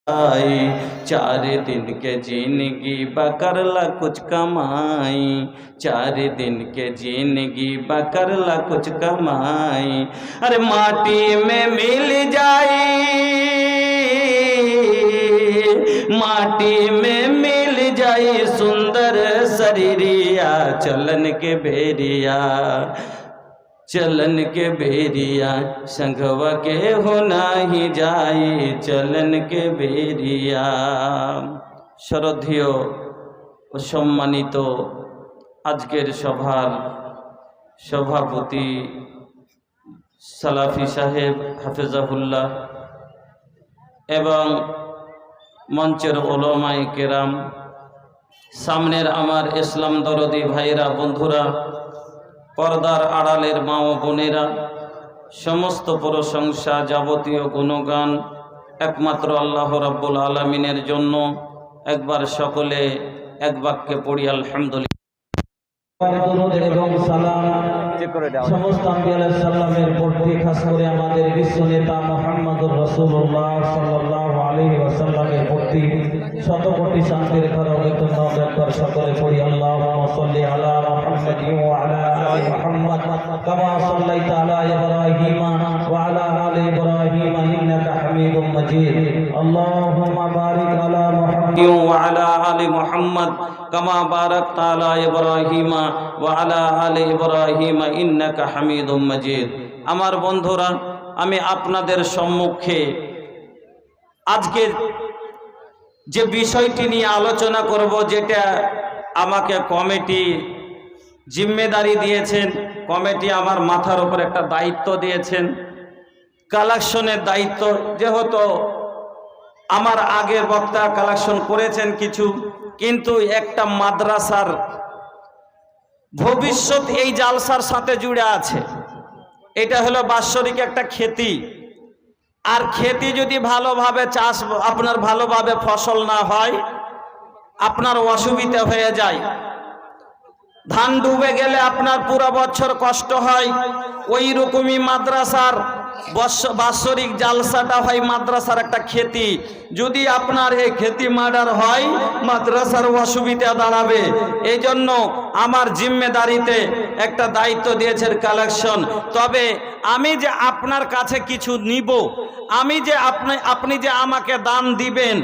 चार दिन के जिंदगी बकरला कुछ कमाई, 4 दिन के जिंदगी बकरला कुछ कमाई। अरे माटी में मिल जाई, माटी में मिल जाई सुंदर शरीरिया, चलन के बेरिया, चलन के बेरिया, संघवा के होना ही जाए चलन के बेरिया। श्रद्धेय ও সম্মানিত আজকের সভার সভাপতি সালাফি সাহেব হাফেজাহুল্লাহ এবং মঞ্চের ওলামায়ে কেরাম, সামনের আমার ইসলাম দরদি ভাইরা বন্ধুরা, পর্দার আড়ালের মা ও বোনেরা, সমস্ত প্রশংসা যাবতীয় গুণগান একমাত্র আল্লাহ রাব্বুল আলামিনের জন্য। একবার সকলে এক বাক্যে পড়ি আলহামদুলিল্লাহ। এবং সালাম সমস্ত আম্বিয়া আলাইহিস সালামের প্রতি, খাস করে আমাদের বিশ্ব নেতা মুহাম্মদুর রাসূলুল্লাহ সাল্লাল্লাহু আলাইহি ওয়াসাল্লামের প্রতি শত কোটি শান্তির কারণে একবার সকলে পড়ি আল্লাহুম্মা সাল্লি আলা মুহাম্মাদ ওয়া আলা আলি মুহাম্মাদ কামা সাল্লাইতা আলা ইব্রাহিম ওয়া আলা আলি ইব্রাহিম ইন্নাকা হামিদুম মাজিদ। আল্লাহুম্মা বারিক আলা মুহাম্মাদ ওয়া আলা আলি মুহাম্মাদ কামা বারাকতা আলা ইব্রাহিম ওয়া আলা আলি ইব্রাহিম ইন্নাকা হামিদুম মাজিদ। আমার বন্ধুরা, আমি আপনাদের সম্মুখে আজকে যে বিষয়টি নিয়ে আলোচনা করব, যেটা আমাকে কমিটি জিম্মেদারি দিয়েছেন, কমিটি আমার মাথার উপর একটা দায়িত্ব দিয়েছেন, কালেকশনের দায়িত্ব। যেহেতু আমার আগের বক্তা কালেকশন করেছেন কিছু, কিন্তু একটা মাদ্রাসার ভবিষ্যৎ এই জালসার সাথে জুড়ে আছে। এটা হলো বাৎসরিক একটা খেতি, আর খেতি যদি ভালোভাবে চাষ, আপনার ভালোভাবে ফসল না হয়, আপনার অসুবিধা হয়ে যায়। ধান ডুবে গেলে আপনার পুরো বছর কষ্ট হয়। ওই রকমই মাদ্রাসার বাৎসরিক জালসাটা হয় মাদ্রাসার একটা খেতি। যদি আপনার এই খেতি মার্ডার হয়, মাদ্রাসার অসুবিধা দাঁড়াবে। এই জন্য আমার জিম্মেদারিতে একটা দায়িত্ব দিয়েছেন কালেকশন। তবে আমি যে আপনার কাছে কিছু নিব, আমি যে আপনি যে আমাকে দান দিবেন,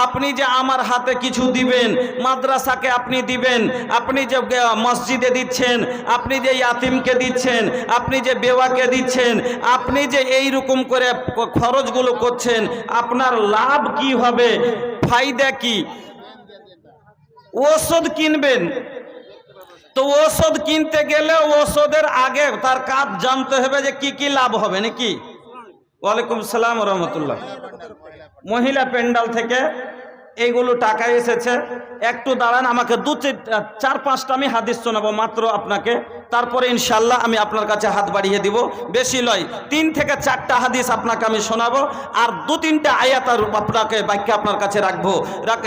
আপনি যে আমার হাতে কিছু দিবেন, মাদ্রাসাকে আপনি দিবেন, আপনি যে মসজিদে দিচ্ছেন, আপনি যে ইয়াতিমকে দিচ্ছেন, আপনি যে বেওয়াকে দিচ্ছেন, আপনি যে এই রকম করে খরচগুলো করছেন, আপনার লাভ কি হবে, ফায়দা কি? ওষুধ কিনবেন, তো ওষুধ কিনতে গেলে ওষুধের আগে তার কাজ জানতে হবে যে কি কি লাভ হবে নাকি। ওয়ালাইকুম সালাম ওয়া রাহমাতুল্লাহ। মহিলা প্যান্ডাল থেকে এইগুলো টাকা এসেছে। একটু দাঁড়ান, আমাকে 4-5টা আমি হাদিস শোনাবো মাত্র আপনাকে, তারপরে ইনশাল্লাহ আমি আপনার কাছে হাত বাড়িয়ে দিব। বেশি লয়, 3 থেকে 4টা হাদিস আপনাকে আমি শোনাবো, আর 2-3টা আয়াত আপনাকে বাক্য আপনার কাছে রাখবো।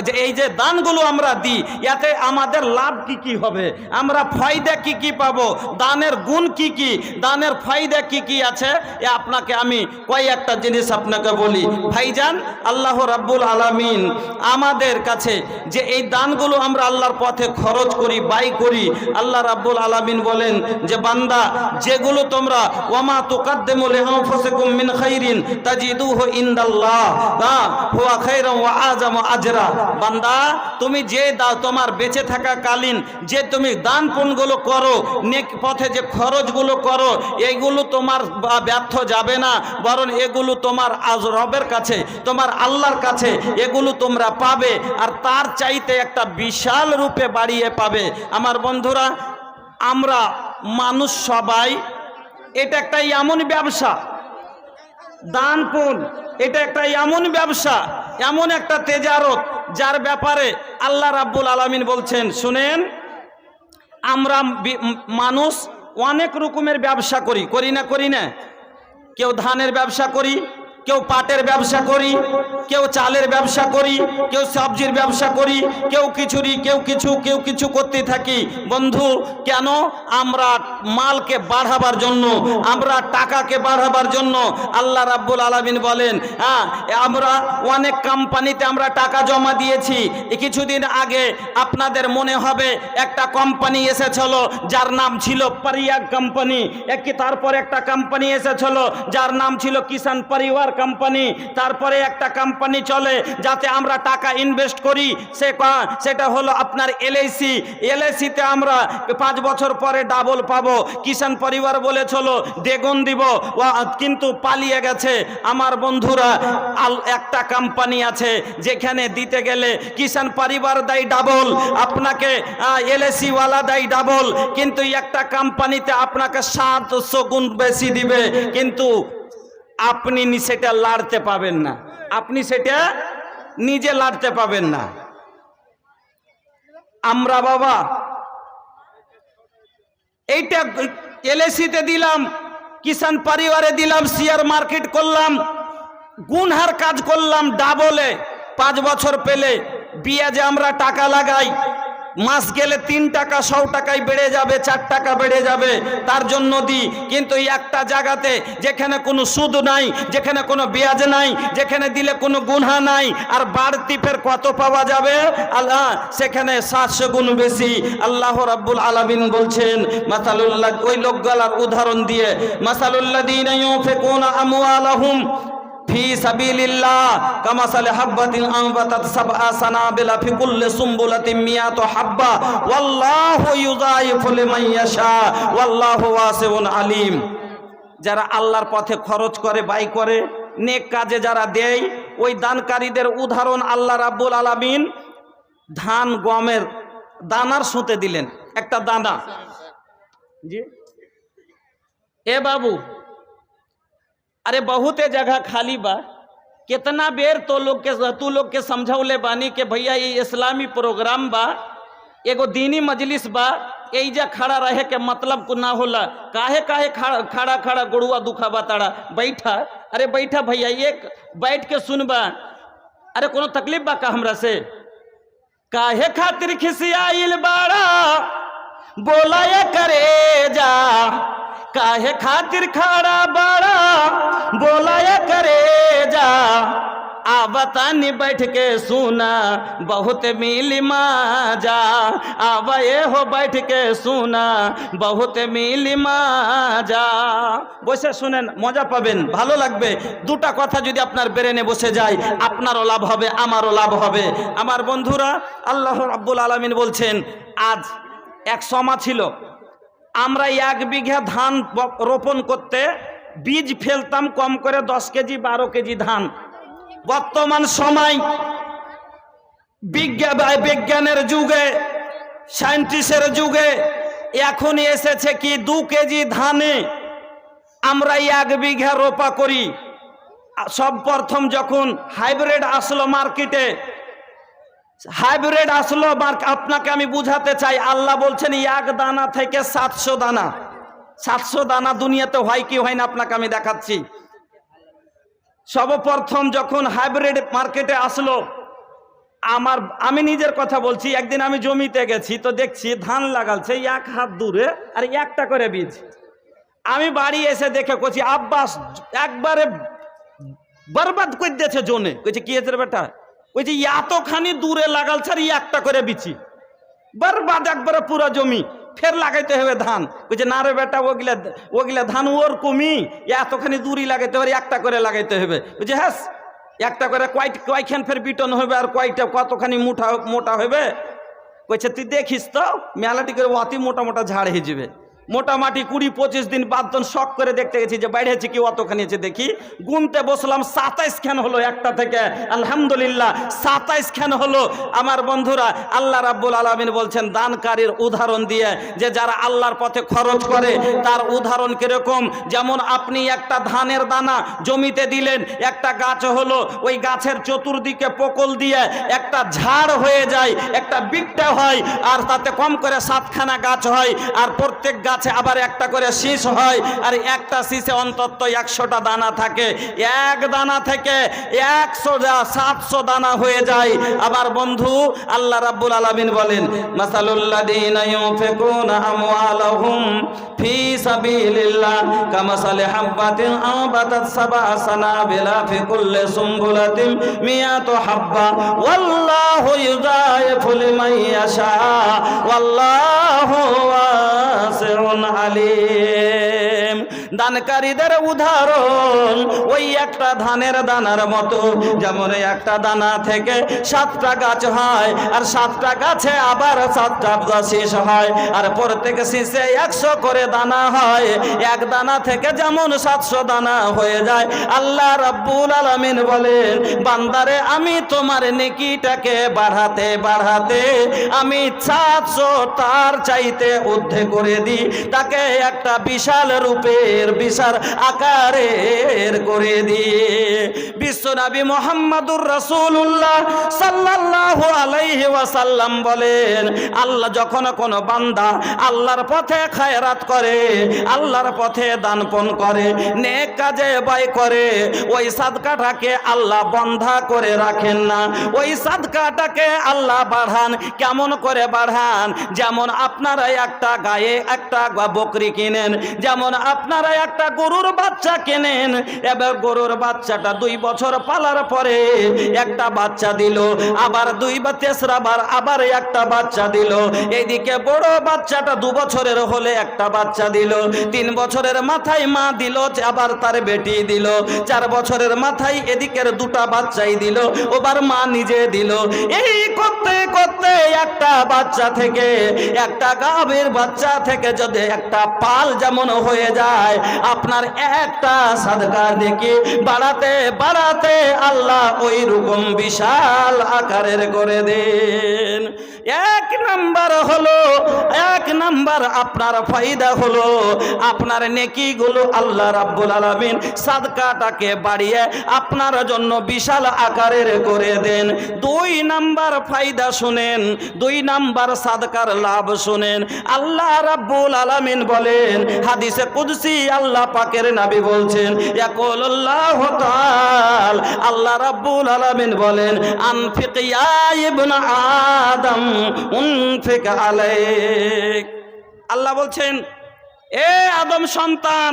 যে এই যে দানগুলো আমরা দিই, এতে আমাদের লাভ কি কি হবে, আমরা ফায়দা কি কি পাবো, দানের গুণ কি কি, দানের ফায়দা কি কি আছে, এ আপনাকে আমি কয়েকটা জিনিস আপনাকে বলি। ভাইজান, আল্লাহ রাব্বুল আলামিন আমাদের কাছে যে এই দানগুলো আমরা আল্লাহর পথে খরচ করি, ব্যয় করি, আল্লাহ রাব্বুল আলামিন বলেন যে বান্দা, যেগুলো তোমরা ওয়ামা তুকাদ্দিমু লিআনফুসিকুম মিন খাইরিন তাজিদুহু ইনদাল্লাহ হুয়া খায়রান ওয়া আযামু আজরা। বান্দা, তুমি যে তোমার বেঁচে থাকাকালীন যে তুমি দান পুণ্যগুলো করো, নেক পথে যে খরচগুলো করো, এইগুলো তোমার ব্যর্থ যাবে না, বরং এগুলো তোমার রবের কাছে, তোমার আল্লাহর কাছে এগুলো তোমরা পাবে, আর তার চাইতে একটা বিশাল রূপে বাড়িয়ে পাবে। আমার বন্ধুরা, আমরা মানুষ সবাই, এটা একটা এমন ব্যবসা, দান পুণ্য এটা একটা এমন ব্যবসা, এমন একটা তেজারত, যার ব্যাপারে আল্লাহ রাব্বুল আলামিন বলছেন, শুনেন, আমরা মানুষ অনেক রকমের ব্যবসা করি না? কেউ ধানের ব্যবসা করি, কেউ পাটের ব্যবসা করি, কেউ চালের ব্যবসা করি, কেউ সবজির ব্যবসা করি, কেউ কিছুরই কেউ কিছু করতে থাকি। বন্ধু, কেন? আমরা মালকে বাড়াবার জন্য, আমরা টাকাকে বাড়াবার জন্য। আল্লাহ রাব্বুল আলামিন বলেন, আমরা অনেক কোম্পানিতে আমরা টাকা জমা দিয়েছি। কিছুদিন আগে আপনাদের মনে হবে একটা কোম্পানি এসেছিল যার নাম ছিল পারিয়াগ কোম্পানি, তারপরে একটা কোম্পানি এসেছিল যার নাম ছিল কিষাণ পরিবার কোম্পানি, তারপরে একটা কোম্পানি চলে যাতে আমরা টাকা ইনভেস্ট করি, সেটা হলো আপনার এলআইসি। এলআইসিতে আমরা 5 বছর পরে ডাবল পাবো। কিষাণ পরিবার বলেছিল দ্বিগুণ দিব, কিন্তু পালিয়ে গেছে। আমার বন্ধুরা, একটা কোম্পানি আছে যেখানে দিতে গেলে কিষাণ পরিবার দেয় ডাবল, আপনাকে এলআইসি ওয়ালা দেয় ডাবল, কিন্তু একটা কোম্পানিতে আপনাকে 700 গুণ বেশি দিবে, কিন্তু আপনি সেটা লাড়তে পাবেন না, আপনি সেটা নিজে লাড়তে পাবেন না। আমরা বাবা এইটা এলআইসিতে দিলাম, কিষাণ পরিবারে দিলাম, শেয়ার মার্কেট করলাম, গুনহার কাজ করলাম ডাবলে, 5 বছর পেলে বিয়াজে আমরা টাকা লাগাই, মাস গেলে 3 টাকা 100 টাকায় বেড়ে যাবে, 4 টাকা বেড়ে যাবে, তার জন্য দিই। কিন্তু একটা জায়গাতে যেখানে কোনো সুদ নাই, যেখানে কোনো বিয়াজ নাই, যেখানে দিলে কোনো গুনহা নাই, আর বাড়তি ফের কত পাওয়া যাবে? আল্লাহ, সেখানে 700 গুণ বেশি। আল্লাহ রাব্বুল আলামিন বলছেন, মাসালুল্লাহ, ওই লোকগুলার উদাহরণ দিয়ে, মাসালুল্লাযীনা ইউনফিকুনা আমওয়ালাহুম ফি সাবিলিল্লাহ কামাসালি হাববাতিন আনবাতাত সাবআ সানাবিলা ফি কুল্লি সুমবুলাতিন মিয়াতু হাব্বা ওয়াল্লাহু ইউযাইফু লিমান ইয়াশা ওয়াল্লাহু ওয়াসিউন আলিম। যারা আল্লাহর পথে খরচ করে, ব্যয় করে, নেক কাজে যারা দেয়, ওই দানকারীদের উদাহরণ আল্লাহ রাব্বুল আলামিন ধান গমের দানার সুতে দিলেন। একটা দানা, জি এ बाबू, अरे बहुते जगह खाली बा, कितना बेर तू लोग के समझौले बानी कि भैया ये इस्लामी प्रोग्राम बा, एगो दीनी मजलिस बा, एजा खड़ा रहे के मतलब को ना होला। काहे खड़ा खड़ा गुड़ुआ दुखाबा ताड़ा, बैठा, अरे बैठा भैया, एक बैठ के सुनबा। अरे कोनो तकलीफ बा का हमरा से? काहे खातिर खिसियाइल बाड़ा, बोला ये करे जा, काहे खातिर खड़ा बड़ा, बोला ये करे जा, आवतानी बैठ के सुना बहुत मिली माजा, आवे हो बैठ के सुना बहुत मिली माजा। বসে শুনেন, মজা পাবেন, ভালো লাগবে। দুটা কথা যদি আপনার ব্রেনে বসে যায়, আপনারও লাভ হবে, আমারও লাভ হবে। আমার বন্ধুরা, আল্লাহ রাব্বুল আলামিন বলছেন, আজ এক সময় ছিল আমরা 1 বিঘা ধান রোপণ করতে বীজ ফেলতাম কম করে 10 কেজি 12 কেজি ধান। বর্তমান সময় বিজ্ঞানের যুগে, সায়েন্টিস্টের যুগে এখন এসেছে কি 2 কেজি ধানে আমরা 1 বিঘা রোপা করি। সব প্রথম যখন হাইব্রিড আসলো মার্কেটে, হাইব্রিড আসলো, আপনাকে আমি বুঝাতে চাই, আল্লাহ বলছেন 1 দানা থেকে 700 দানা। 700 দানা দুনিয়াতে হয় কি হয় না আপনাকে আমি দেখাচ্ছি। সর্বপ্রথম যখন হাইব্রিড মার্কেটে আসলো, আমি নিজের কথা বলছি, একদিন আমি জমিতে গেছি তো দেখছি ধান লাগালছে 1 হাত দূরে আর 1টা করে বীজ। আমি বাড়ি এসে দেখে কইছি, আব্বাস একবারে বরবাদ করে দিয়েছে জোনে। কইছে কি হয়েছে বেটা? ওই যে এতখানি দূরে লাগালছে আর 1টা করে বিচি, বরবাদ একবারে পুরো জমি, ফের লাগাইতে হবে ধান। কইছে না রে বেটা, ওগুলা ধান ওর কমি, এতখানি দূরই লাগাইতে হবে, 1টা করে লাগাইতে হবে। বুঝছে হ্যাঁ, 1টা করে কয়খান ফের বিটন হবে আর কয়টা কতখানি মোটা হবে? কইছে তুই দেখিস তো, মেলাটি করে অতি মোটা মোটা ঝাড় হয়ে যাবে। মোটামুটি 20-25 দিন বাদ শখ করে দেখতে গেছি যে বাইরেছে কি অতখানি আছে। দেখি গুনতে বসলাম, 27 খান হলো একটা থেকে। আলহামদুলিল্লাহ 27 খান হলো। আমার বন্ধুরা, আল্লাহ রাব্বুল আলামিন বলছেন দানকারীর উদাহরণ দিয়ে, যে যারা আল্লাহর পথে খরচ করে তার উদাহরণ কিরকম। যেমন আপনি একটা ধানের দানা জমিতে দিলেন, একটা গাছ হলো, ওই গাছের চতুর্দিকে পোকল দিয়ে একটা ঝাড় হয়ে যায়, একটা বিকটা হয়, আর তাতে কম করে 7খানা গাছ হয়, আর প্রত্যেক গাছে গাছে আবার একটা করে শীষ হয়, আর একটা শীষে অন্তত 100টা দানা থাকে, এক দানা থেকে 700 দানা হয়ে যায়। আবার বন্ধু আল্লাহ রাব্বুল আলামিন বলেন, মাসালুল্লাযীনা ইউনফিকুনা আমওয়ালাহুম ফি সাবিলিল্লাহ কামাসালি হাব্বাতিন আনবাতাত সাবআ সানাবিলা ফি কুল্লি সুমবুলাতিন মিয়াতু হাব্বা ওয়াল্লাহু ইউযাইফু লিমান ইয়াশা ওয়াল্লাহু ওয়াসিউন আলীম। দানকারীদের উদাহরণ ওই একটা ধানের দানার মতো, যেমন একটা দানা থেকে 7টা গাছ হয়, আর 7টা গাছে আবার 7টা শীষ হয়, আর প্রত্যেক শীষে 100 করে দানা হয়। এক দানা থেকে যেমন 700 দানা হয়ে যায়। আল্লাহ রাব্বুল আলামিন বলেন, বান্দারে আমি তোমার নেকিটাকে বাড়াতে বাড়াতে আমি 700 তার চাইতে ঊর্ধ্বে করে দিই, তাকে একটা বিশাল রূপের বিশাল আকারের করে দিয়ে। বিশ্বনবী মুহাম্মদুর রাসূলুল্লাহ সাল্লাল্লাহু আলাইহি ওয়াসাল্লাম বলেন, আল্লাহ যখন কোনো বান্দা আল্লাহর পথে খায়রাত করে, আল্লাহর পথে দানপণ করে, নেক কাজে ব্যয় করে, ওই সাদকাটাকে আল্লাহ বন্ধা করে রাখেন না, ওই সাদকাটাকে আল্লাহ বাড়ান। কেমন করে বাড়ান? যেমন আপনারা একটা গায়ে একটা বকরি কিনেন, যেমন আপনারা একটা গরুর বাচ্চা কেনেন, এবার গরুর বাচ্চাটা 2 বছর পালার পরে একটা বাচ্চা দিল, আবার 2 বা 3রা বার আবার একটা বাচ্চা দিল, এইদিকে বড় বাচ্চাটা 2 বছরের হলে একটা বাচ্চা দিল, 3 বছরের মাথায় মা দিল, আবার তার বেটি দিল, 4 বছরের মাথায় এদিকের 2টা বাচ্চাই দিল, ওবার মা নিজে দিল। এই করতে করতে একটা বাচ্চা থেকে, একটা গাভীর বাচ্চা থেকে যদি একটা পাল যেমন হয়ে যায়, আপনার একটা সাদকা দেখে বাড়াতে বাড়াতে আল্লাহ ওই রকম বিশাল আকারের করে দেন। এক নাম্বার আপনার ফায়দা হলো আপনার নেকিগুলো আল্লাহ রাব্বুল আলামিন সাদকাটাকে বাড়িয়ে আপনার জন্য বিশাল আকারের করে দেন। 2 নাম্বার ফায়দা শুনেন, 2 নাম্বার সাদকার লাভ শুনেন। আল্লাহ রাব্বুল আলামিন বলেন, হাদিসে কুদসি আল্লাহ পাকের নবী বলছেন, ইয়াকুলুল্লাহু তাআলা, আল্লাহ রাব্বুল আলামিন বলেন, আনফিক ইয়া ইবনা আদম উনফিক আলাইক। আল্লাহ বলছেন, এ আদম সন্তান,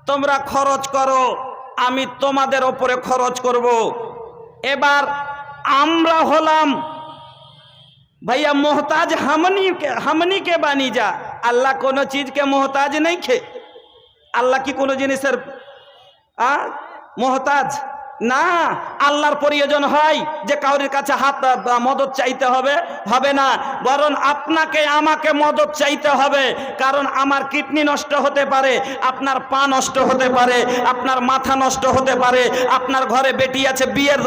তোমরা খরচ করো, আমি তোমাদের উপরে খরচ করব। এবার আমরা হলাম भैया मोहताज हमनी के बानी जा। अल्लाह कोनो चीज के मोहताज नहीं खे। अल्लाह की कोनो जिनिसर मोहताज না। আল্লাহর প্রয়োজন হয় যে কাউরির কাছে হাত মদত চাইতে হবে না, বরং আপনাকে আমাকে মদত চাইতে হবে। কারণ আমার কিডনি নষ্ট হতে পারে, আপনার পা নষ্ট হতে পারে, আপনার মাথা নষ্ট হতে পারে, আপনার ঘরে বেটি আছে, বিয়ের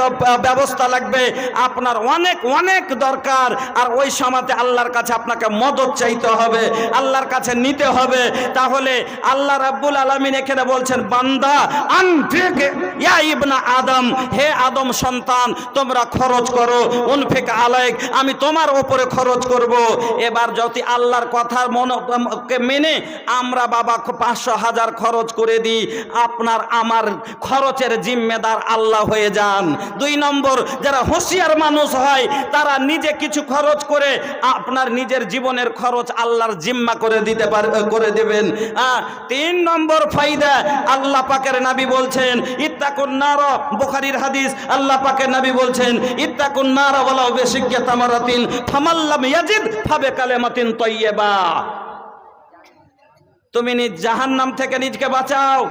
ব্যবস্থা লাগবে, আপনার অনেক অনেক দরকার। আর ওই সময়তে আল্লাহর কাছে আপনাকে মদত চাইতে হবে, আল্লাহর কাছে নিতে হবে। তাহলে আল্লাহ রাব্বুল আলামিন এখানে বলছেন, বান্দা আনফিক ইয়া ইবনা আদম, হে আদম সন্তান, তোমরা খরচ করো, উনফিক আলাইক, আমি তোমার উপরে খরচ করব। এবার যদি আল্লাহর কথার মনকে মেনে আমরা বাবা 500,000 খরচ করে দিই, আপনার আমার খরচের জিম্মেদার আল্লাহ হয়ে যান। 2 নম্বর, যারা হুঁশিয়ার মানুষ হয় তারা নিজে কিছু খরচ করে আপনার নিজের জীবনের খরচ আল্লাহর জিম্মা করে দেবেন। 3 নম্বর ফায়দা, আল্লাহ পাকের নবী বলছেন, ইত্তাকুন নার, বুখারীর হাদিস, আল্লাহ পাকের নবী বলছেন, ইত্তাকুন নার ওয়ালাউ বিশিক্কি তামারাতিন ফামাল্লাম ইয়াজিদ ফাবিকালিমাতিন তাইয়্যিবা। তুমি নিজ জাহান্নাম থেকে নিজকে বাঁচাও।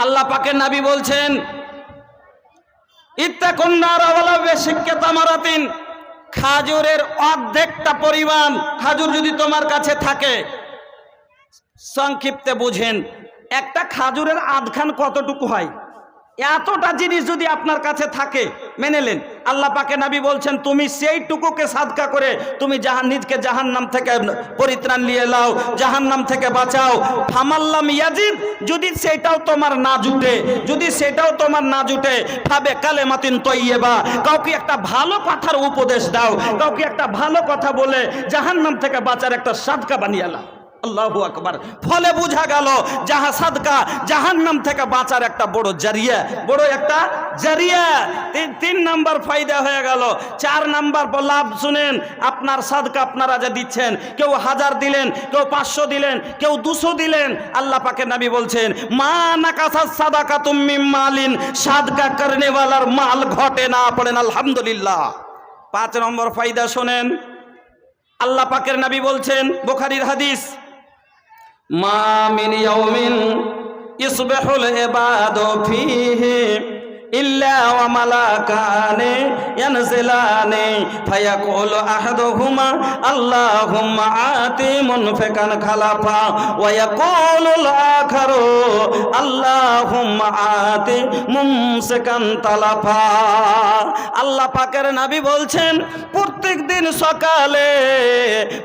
আল্লাহ পাকের নবী বলছেন, ইত্তাকুন নার ওয়ালাউ বিশিক্কি তামারাতিন, খাজুরের অর্ধেকটা পরিমাণ খাজুর যদি তোমার কাছে থাকে, সংক্ষিপ্তে বুঝেন, একটা খাজুরের আধখান কতটুকু হয়, এতটা জিনিস যদি আপনার কাছে থাকে, মেনেলেন, আল্লাহ পাকে নবী বলছেন, তুমি সেইটুকুকে সাদকা করে তুমি নিজকে জাহান্নাম থেকে পরিত্রাণ নিয়ে নাও, জাহান্নাম থেকে বাঁচাও। ফামাল্লাম ইয়াজিদ, যদি সেটাও তোমার না জুটে, ফাবে কালেমাতিন তাইয়্যিবা, কাউকে একটা ভালো কথার উপদেশ দাও, কাউকে একটা ভালো কথা বলে জাহান্নাম থেকে বাঁচার একটা সাদকা বানিয়ে নাও। আল্লাহু আকবার। ফলে বোঝা গেল যাহা সাদকা জাহান্নাম থেকে বাঁচার একটা বড় জারিয়া, বড় একটা জারিয়া। তিন নাম্বার ফায়দা হয়ে গেল। 4 নাম্বার লাভ শুনেন, আপনার সাদকা আপনারা যা দিচ্ছেন, কেউ 1000 দিলেন, কেউ 500 দিলেন, কেউ 200 দিলেন, আল্লাহ পাকের নবী বলছেন মা নাকাসাত সাদাকাতুম মিন মালিন, সাদকা করনে ওয়ালার মাল ঘটে না। পড়েন আলহামদুলিল্লাহ। 5 নম্বর ফায়দা শুনেন, আল্লাহ পাকের নবী বলছেন, বুখারীর হাদিস, মা মিন ইয়াউমিন ইসবিহুল ইবাদু ফীহি ইল্লা ওয়া মালাকানি ইয়ানজিলানি ফায়াকুলু আহাদুহুমা আল্লাহুম্মা আতি মুনফিকান খালাফা ওয়া ইয়াকুলুল আখারু আল্লাহুম্মা আতি মুমসিকান তালাফা। আল্লাহ পাকের নবী বলছেন প্রত্যেক দিন সকালে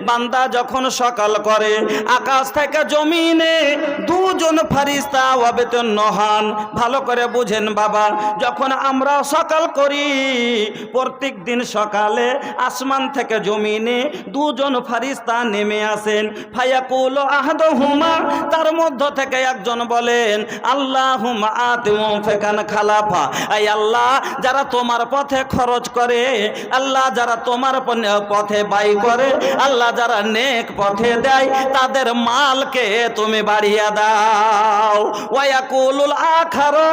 বান্দা যখন সকাল করে, আকাশ থেকে জমিনে 2 জন ফেরেশতা অবতীর্ণ হন। ভালো করে বুঝেন বাবা, যখন আমরা সকাল করি প্রত্যেক দিন সকালে আসমান থেকে জমিনে 2 জন ফেরেশতা নেমে আসেন। ফায়াকুলু আহাদুহুমা, তার মধ্য থেকে একজন বলেন আল্লাহুম্মা আতি মুনফিকান খালাফা, আই আল্লাহ যারা তোমার পথে খরচ করে, আল্লাহ যারা তোমার পথে ব্যয় করে, আল্লাহ যারা নেক পথে দেয় তাদের মালকে তুমি বাড়িয়ে দাও। ওয়া ইয়াকুলুল আখারু,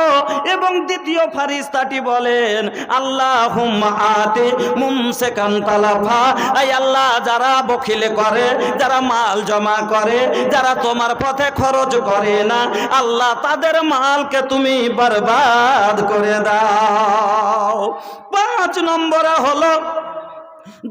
এবং দ্বিতীয় ফেরেশতাটি বলেন আল্লাহুম্মা আতি মুমসিকান তালাফা, আই আল্লাহ যারা বখিলে করে, যারা মাল জমা করে, যারা তোমার পথে খরচ করে না, আল্লাহ তাদের মালকে তুমি বরবাদ করে দাও। 5 নম্বরে হলো,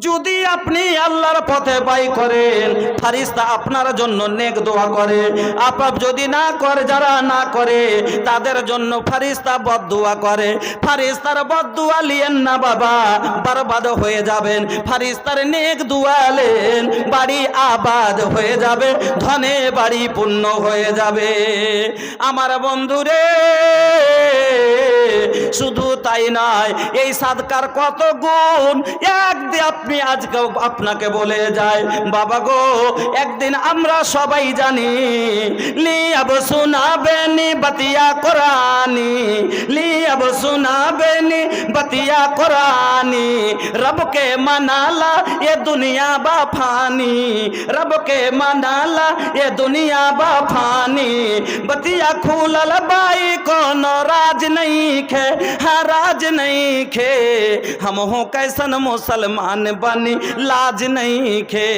যদি আপনি আল্লাহর পথে ব্যয় করেন, ফেরেশতা আপনার জন্য নেক দোয়া করে। আপনার যদি না করে, যারা না করে তাদের জন্য ফেরেশতা বদদুয়া করে। ফেরেশতার বদদুয়া লিয়েন না বাবা, বরবাদ হয়ে যাবেন। ফেরেশতার নেক দোয়া লেন, বাড়ি আবাদ হয়ে যাবে, ধনে বাড়ি পূর্ণ হয়ে যাবে। আমার বন্ধুরে, শুধু তাই নয়, এই সাদকার কত গুণ একদিন আপনি আজকে আপনাকে বলে যায় বাবা গো। একদিন আমরা সবাই জানি লিয়াব সুনাবেনি বাতিয়া কোরআনি, লিয়াব সুনাবেনি বাতিয়া কোরআনি, রবকে মানালা এ দুনিয়া বা ফানি, রবকে মানালা এ দুনিয়া বা ফানি, बतिया खुलल बाई कोनो राज नहीं खे, हाँ राज नहीं खे, हम हो कैसन मुसलमान बनी लाज नहीं खे।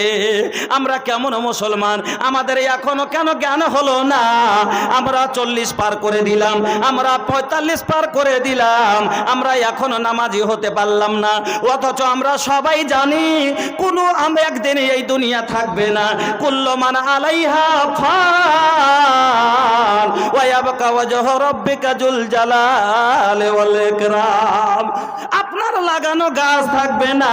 আমরা কেমন মুসলমান, আমাদের এখনো কেন জ্ঞান হলো না? আমরা 40 পার করে দিলাম, আমরা 45 পার করে দিলাম, আমরা এখনো নামাজি হতে পারলাম না। অথচ আমরা সবাই জানি কোনো একদিন এই দুনিয়া থাকবে না। কুল্লু মান আলাইহা ফান ওয়া ইয়াবকা ওয়াজহু রাব্বিকা যুল জালালি ওয়াল ইকরাম। আপনার লাগানো গাছ থাকবে না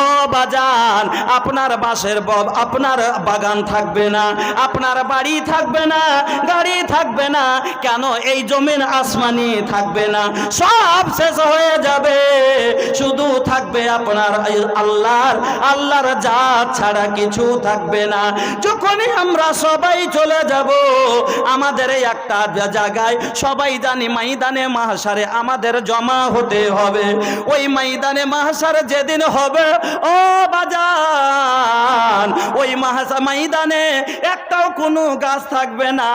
ও বাজান, আপনার বাঁশের আপনার বাগান থাকবে না, আপনার বাড়ি থাকবে না, গাড়ি থাকবে না, কেন এই জমিন আসমানি থাকবে না, সব শেষ হয়ে যাবে। শুধু থাকবে আপনার আল্লাহর জাত ছাড়া কিছু থাকবে না। যখনই আমরা সবাই চলে যাব আমাদের একটা জায়গায়, সবাই জানি ময়দানে মাহশারে আমাদের জমা হতে হবে। ওই ময়দানে মাহশারে যেদিন হবে ও বাজান, ওই ময়দানে একটাও কোনো গাছ থাকবে না,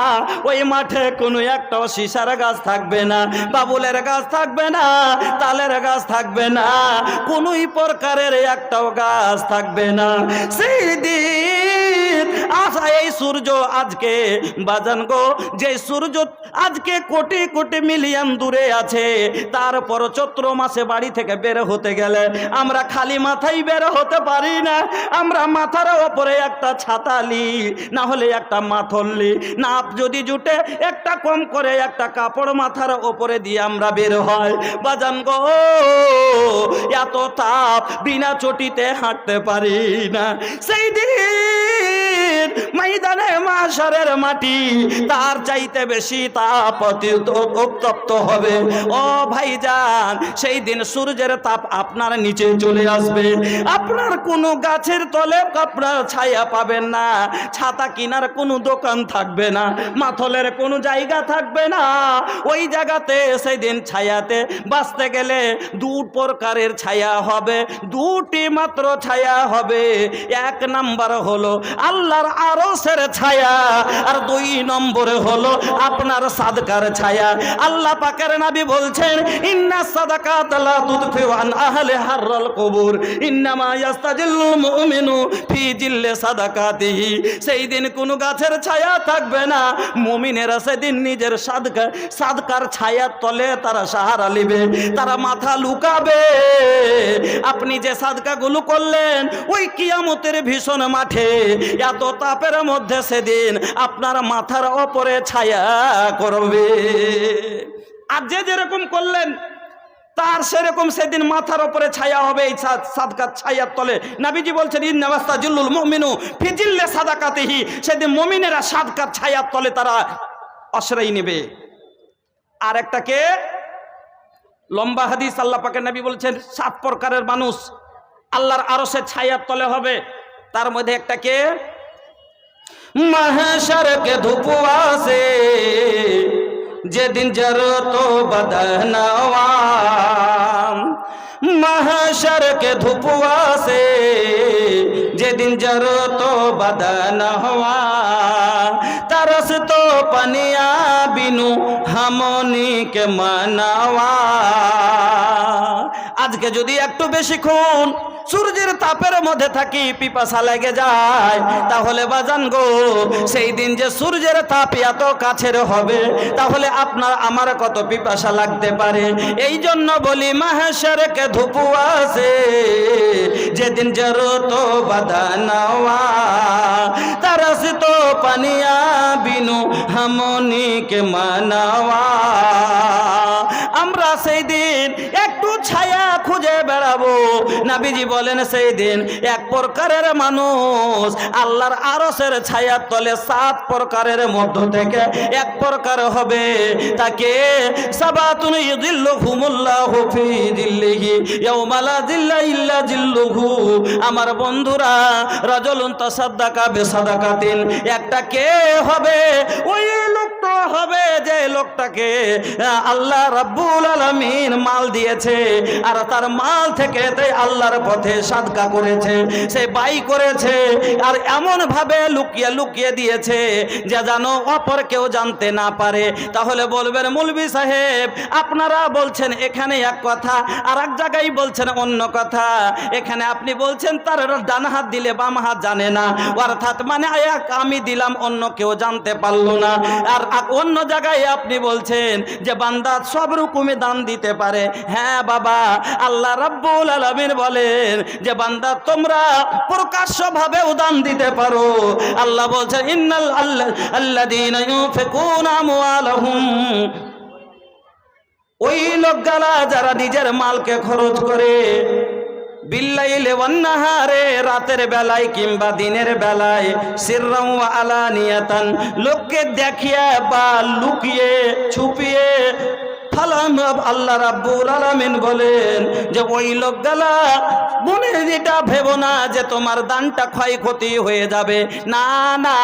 ওই মাঠে কোনো একটাও সিসার গাছ থাকবে না, বাবুলের গাছ থাকবে না, তালের গাছ থাকবে না, কোনোই প্রকারের একটাও গাছ থাকবে না। সেই দিন এই সূর্য আজকে বাজান গো, যে সূর্য আজকে কোটি কোটি মিলিয়ন দূরে আছে, তারপর চৈত্র মাসে বাড়ি থেকে বের হতে গেলে আমরা খালি মাথায় বের হতে পারি না। আমরা মাথার ওপরে একটা ছাতালি, না হলে একটা মাথল্লি, না যদি জুটে একটা কম করে একটা কাপড় মাথার ওপরে দিয়ে আমরা বের হয়। বাজান গো, এত তাপ, বিনা চটিতে হাঁটতে পারি না। সেই দিন ময়দানে মাশারের মাটি তার চাইতে বেশি তাপ উত্তপ্ত হবে। ও ভাইজান, সেই দিন সূর্যের তাপ আপনার নিচে চলে আসবে, আপনার কোনো গাছের তলে আপনার ছায়া পাবেন না, ছাতা কিনার কোনো দোকান থাকবে না, মাথলের কোনো জায়গা থাকবে না। ওই জায়গাতে সেদিন ছায়াতে বাঁচতে গেলে দু প্রকারের ছায়া হবে, দুটি মাত্র ছায়া হবে। এক নাম্বার হলো আল্লাহর আরশের ছায়া, আর দুই নম্বরে হলো আপনার সাদকার ছায়া। আল্লাহ পাকের নবী বলছেন, ইন্না সাদাকাত লা তুদফিউ আন আহলি হাররাল কুবুর ইন্নামা ইয়াস্তাজিল্লুল মুমিনু ফি জিল্লি সাদাকাতিহি। সেই দিন কোনো গাছের ছায়া থাকবে না, মুমিনেরা সেদিন নিজের সাদকার ছায়ার তলে তারা সাহারা নেবে, তারা মাথা লুকাবে। আপনি যে সাদকাগুলো করলেন ওই কিয়ামতের ভীষণ মাঠে এত তাপের মধ্যে সেদিন আপনার মাথার ওপরে ছায়া করবে। আর যে যেরকম করলেন তার সেরকম সেদিন মাথার উপরে ছায়া হবে এই সাদকার ছায়ার তলে। নবীজি বলছেন, ইন্না ওয়াস্তাজিল্লুল মুমিনু ফি জিল্লি সাদাকাতিহি। সেদিন মুমিনেরা সাদকার ছায়ার তলে তারা আশ্রয় নেবে। আর একটাকে লম্বা হাদিস, আল্লাহ পাকের নবী বলছেন 7 প্রকারের মানুষ আল্লাহর আরশের ছায়ার তলে হবে। তার মধ্যে একটাকে মাহশর কে ধুপুয়া সে যেদিন জরতো বদনওয়া, महशर के धुपुआ से যেদিন জরতো বদন হওয়া, तरस तो पनिया बिनु हमनी के मनावा। আজকে যদি একটু বেশিক্ষণ সূর্যের তাপের মধ্যে থাকি, পিপাসা লেগে যায়, তাহলে বাজান গো সেই দিন যে সূর্যের তাপ এত কাছের হবে, তাহলে আপনার আমার কত পিপাসা লাগতে পারে। এই জন্য বলি মাহশর কে ধুপুয়া সে যেদিন জরতো বদনওয়া, तरस तो पनिया बिनु हमनी के मनावा। আমরা সেই দিন একটু ছায়া খুঁজে বেড়াবো। নবীজি বলেন সেই দিন এক প্রকারের মানুষ আল্লাহর আরশের ছায়ার তলে 7 প্রকারের মধ্য থেকে এক প্রকার হবে, তাকে সাবাতুন ইযিল্লুহুমুল্লাহু ফি জিল্লিহি ইয়াওমা লা জিল্লা ইল্লা জিল্লুহু। আমার বন্ধুরা, রাজুলুন তাসাদ্দাকা বিসাদাকাতিন, একটা কে হবে? ওই লোকটা হবে যে লোকটাকে আল্লাহ রাব্বুল আলামিন মাল দিয়েছে, আর তার মাল থেকে আল্লাহর পথে সাদকা করেছে, সে ব্যয় করেছে, আর এমন ভাবে লুকিয়ে লুকিয়ে দিয়েছে যে যেন অপর কেউ জানতে না পারে। তাহলে বলবেন, মৌলভী সাহেব আপনারা বলছেন এখানে এক কথা, আর এক জায়গায় বলছেন অন্য কথা। এখানে আপনি বলছেন তার ডান হাত দিলে বাম হাত জানে না, অর্থাৎ মানে আমি দিলাম অন্য কেউ জানতে পারলো না। আর অন্য জায়গায় আপনি বলছেন যে বান্দা সব রকমই দান দিতে পারে। হ্যাঁ বাবা, আল্লাহ রাব্বুল আলামিন বলেন যে বান্দা তোমরা প্রকাশ্যভাবে দান দিতে পারো। আল্লাহ বলছেন, ইন্নাল আল্লাযীনা ইউনফিকুনা আমওয়ালাহুম, ওই লোকগুলা যারা নিজের মালকে খরচ করে বিল্লাইলি ওয়ান নাহারে, রাতের বেলায় কিংবা দিনের বেলায়, সিররাম ওয়া আলানিয়াতান, লোককে দেখিয়ে বা লুকিয়ে ছুপিয়ে। আল্লাহ রাব্বুল আলামিন বলেন যে ওই লোকগুলা মনে এটা ভেবো না যে তোমার দানটা ক্ষয়ক্ষতি হয়ে যাবে, না না,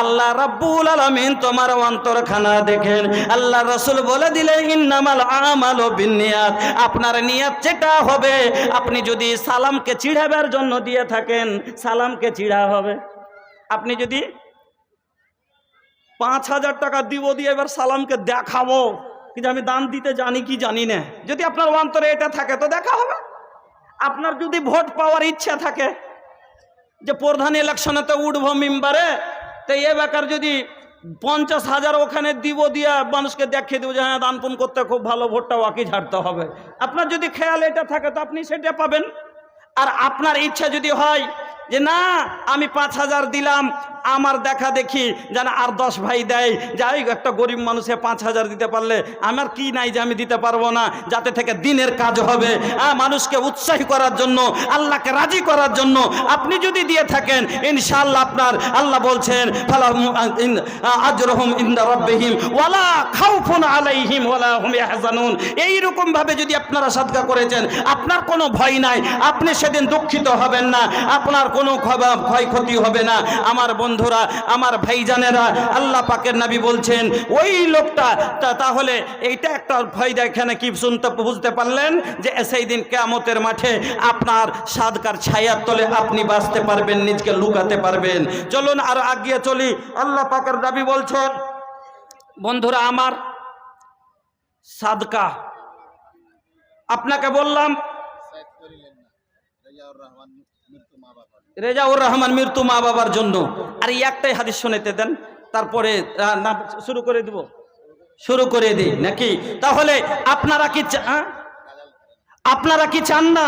আল্লাহ রাব্বুল আলামিন তোমার অন্তরখানা দেখেন। আল্লাহ রাসূল বলে দিলেন, ইন্নামাল আমালু বিন্নিয়াত, আপনার নিয়ত যেটা হবে। আপনি যদি সালামকে চিড়াবার জন্য দিয়ে থাকেন, সালামকে চিড়া হবে। আপনি যদি 5000 টাকা দিব দিয়ে এবার সালামকে দেখাবো কিন্তু আমি দান দিতে জানি কি জানি না, যদি আপনার অন্তরে এটা থাকে তো দেখা হবে। আপনার যদি ভোট পাওয়ার ইচ্ছা থাকে যে প্রধান ইলেকশনে তো উঠবো মেম্বারে, তো এ বেকার যদি 50,000 ওখানে দিব দিয়া মানুষকে দেখিয়ে দেবো যে হ্যাঁ দান পুন করতে খুব ভালো, ভোটটা ওয়াকি ঝাড়তে হবে। আপনার যদি খেয়াল এটা থাকে তো আপনি সেটা পাবেন। আর আপনার ইচ্ছা যদি হয় যে না আমি 5,000 দিলাম, আমার দেখা দেখি যেন আর 10 ভাই দেয়, যাই একটা গরিব মানুষে 5,000 দিতে পারলে আমার কি নাই যে আমি দিতে পারবো না, যাতে থেকে দিনের কাজ হবে, মানুষকে উৎসাহী করার জন্য, আল্লাহকে রাজি করার জন্য আপনি যদি দিয়ে থাকেন ইনশাআল্লাহ আপনার আল্লাহ বলছেন ফালাহুম আজরুহুম ইনদা রাব্বিহিম ওয়ালা খাউফুন আলাইহিম ওয়ালা হুম ইয়াহজানুন। এই রকম ভাবে যদি আপনারা সাদকা করেছেন আপনার কোনো ভয় নাই, আপনি সেদিন দুঃখিত হবেন না, আপনার কোনো ক্ষয়ক্ষতি হবে না। আমার বন্ধুরা, আমার ভাইজানেরা, আল্লাহ পাকের নবী বলছেন ওই লোকটা তাহলে এইটা একটা ফায়দা এখানে কি শুনতে বুঝতে পারলেন যে সেই দিন কিয়ামতের মাঠে আপনার সাদকার ছায়ার তলে আপনি বাঁচতে পারবেন, নিজকে লুকাতে পারবেন। চলুন আর আগিয়ে চলি। আল্লাহ পাকের নবী বলছেন বন্ধুরা আমার, সাদকা আপনাকে বললাম রেজাউর রহমান মৃত্যু মা বাবার জন্য, আর একটাই হাদিস শুনাইতে দেন, তারপরে না শুরু করে দিব, শুরু করে দিই নাকি? তাহলে আপনারা কি চান না?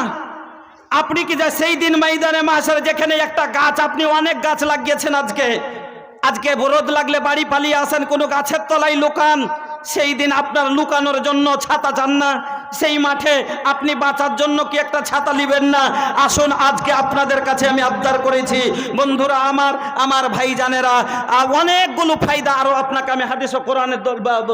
আপনি কি যা সেই দিন ময়দানে মাশারে যেখানে একটা গাছ, আপনি অনেক গাছ লাগিয়েছেন, আজকে রোদ লাগলে বাড়ি পালিয়ে আসেন, কোনো গাছের তলায় লুকান, সেই দিন আপনার লুকানোর জন্য ছাতা চান না? সেই মাঠে আপনি বাঁচার জন্য কি একটা ছাতা নেবেন না? আসুন আজকে আপনাদের কাছে আমি আবদার করেছি বন্ধুরা আমার ভাইজানেরা, অনেকগুলো ফায়দা আরো আপনাকে আমি হাদিস ও কোরআনের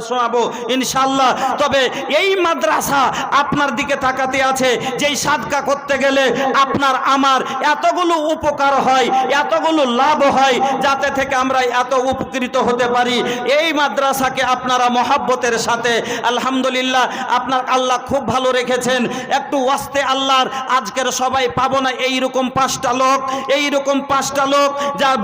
শোনাবো ইনশাআল্লাহ। তবে এই মাদ্রাসা আপনার দিকে তাকাতে আছে, যেই সাদকা করতে গেলে আপনার আমার এতগুলো উপকার হয়, এতগুলো লাভ হয়, যাতে থেকে আমরা এত উপকৃত হতে পারি। এই মাদ্রাসাকে আপনারা মহাব্বতের সাথে আলহামদুলিল্লাহ আপনার আল্লাহ খুব ভালো রেখেছেন। একটু ওয়াস্তে আল্লাহর আজকের সবাই পাবো না এইরকম 5টা লোক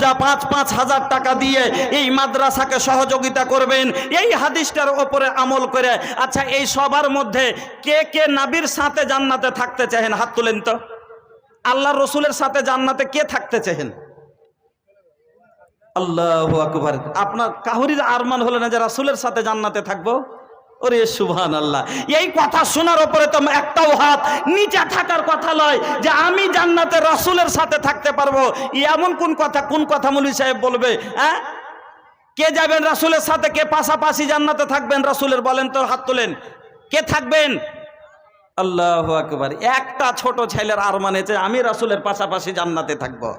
যা 5-5 হাজার টাকা দিয়ে এই মাদ্রাসাকে সহযোগিতা করবেন এই হাদিসটার ওপরে আমল করে। আচ্ছা, এই সবার মধ্যে কে কে নবীর সাথে জান্নাতে থাকতে চাহেন? হাত তুলেন তো। আল্লাহর রসুলের সাথে জান্নাতে কে থাকতে চাহেন? আল্লাহু আকবার। আপনার কাহুরির আরমান হলো না যে রাসূলের সাথে জান্নাতে থাকবো? ওরে সুবহানাল্লাহ। এই কথা শোনার উপরে তো একটাও হাত নিচে থাকার কথা নয় যে আমি জান্নাতে রাসূলের সাথে থাকতে পারবো। এমন কোন কথা মৌলভী সাহেব বলবে? হ্যাঁ, কে যাবেন রাসূলের সাথে? কে পাশাপাশি জান্নাতে থাকবেন রাসূলের? বলেন তো, হাত তোলেন। কে থাকবেন? আল্লাহু আকবার। একটা ছোট ছেলের আরমান আছে আমি রাসূলের পাশাপাশি জান্নাতে থাকবো।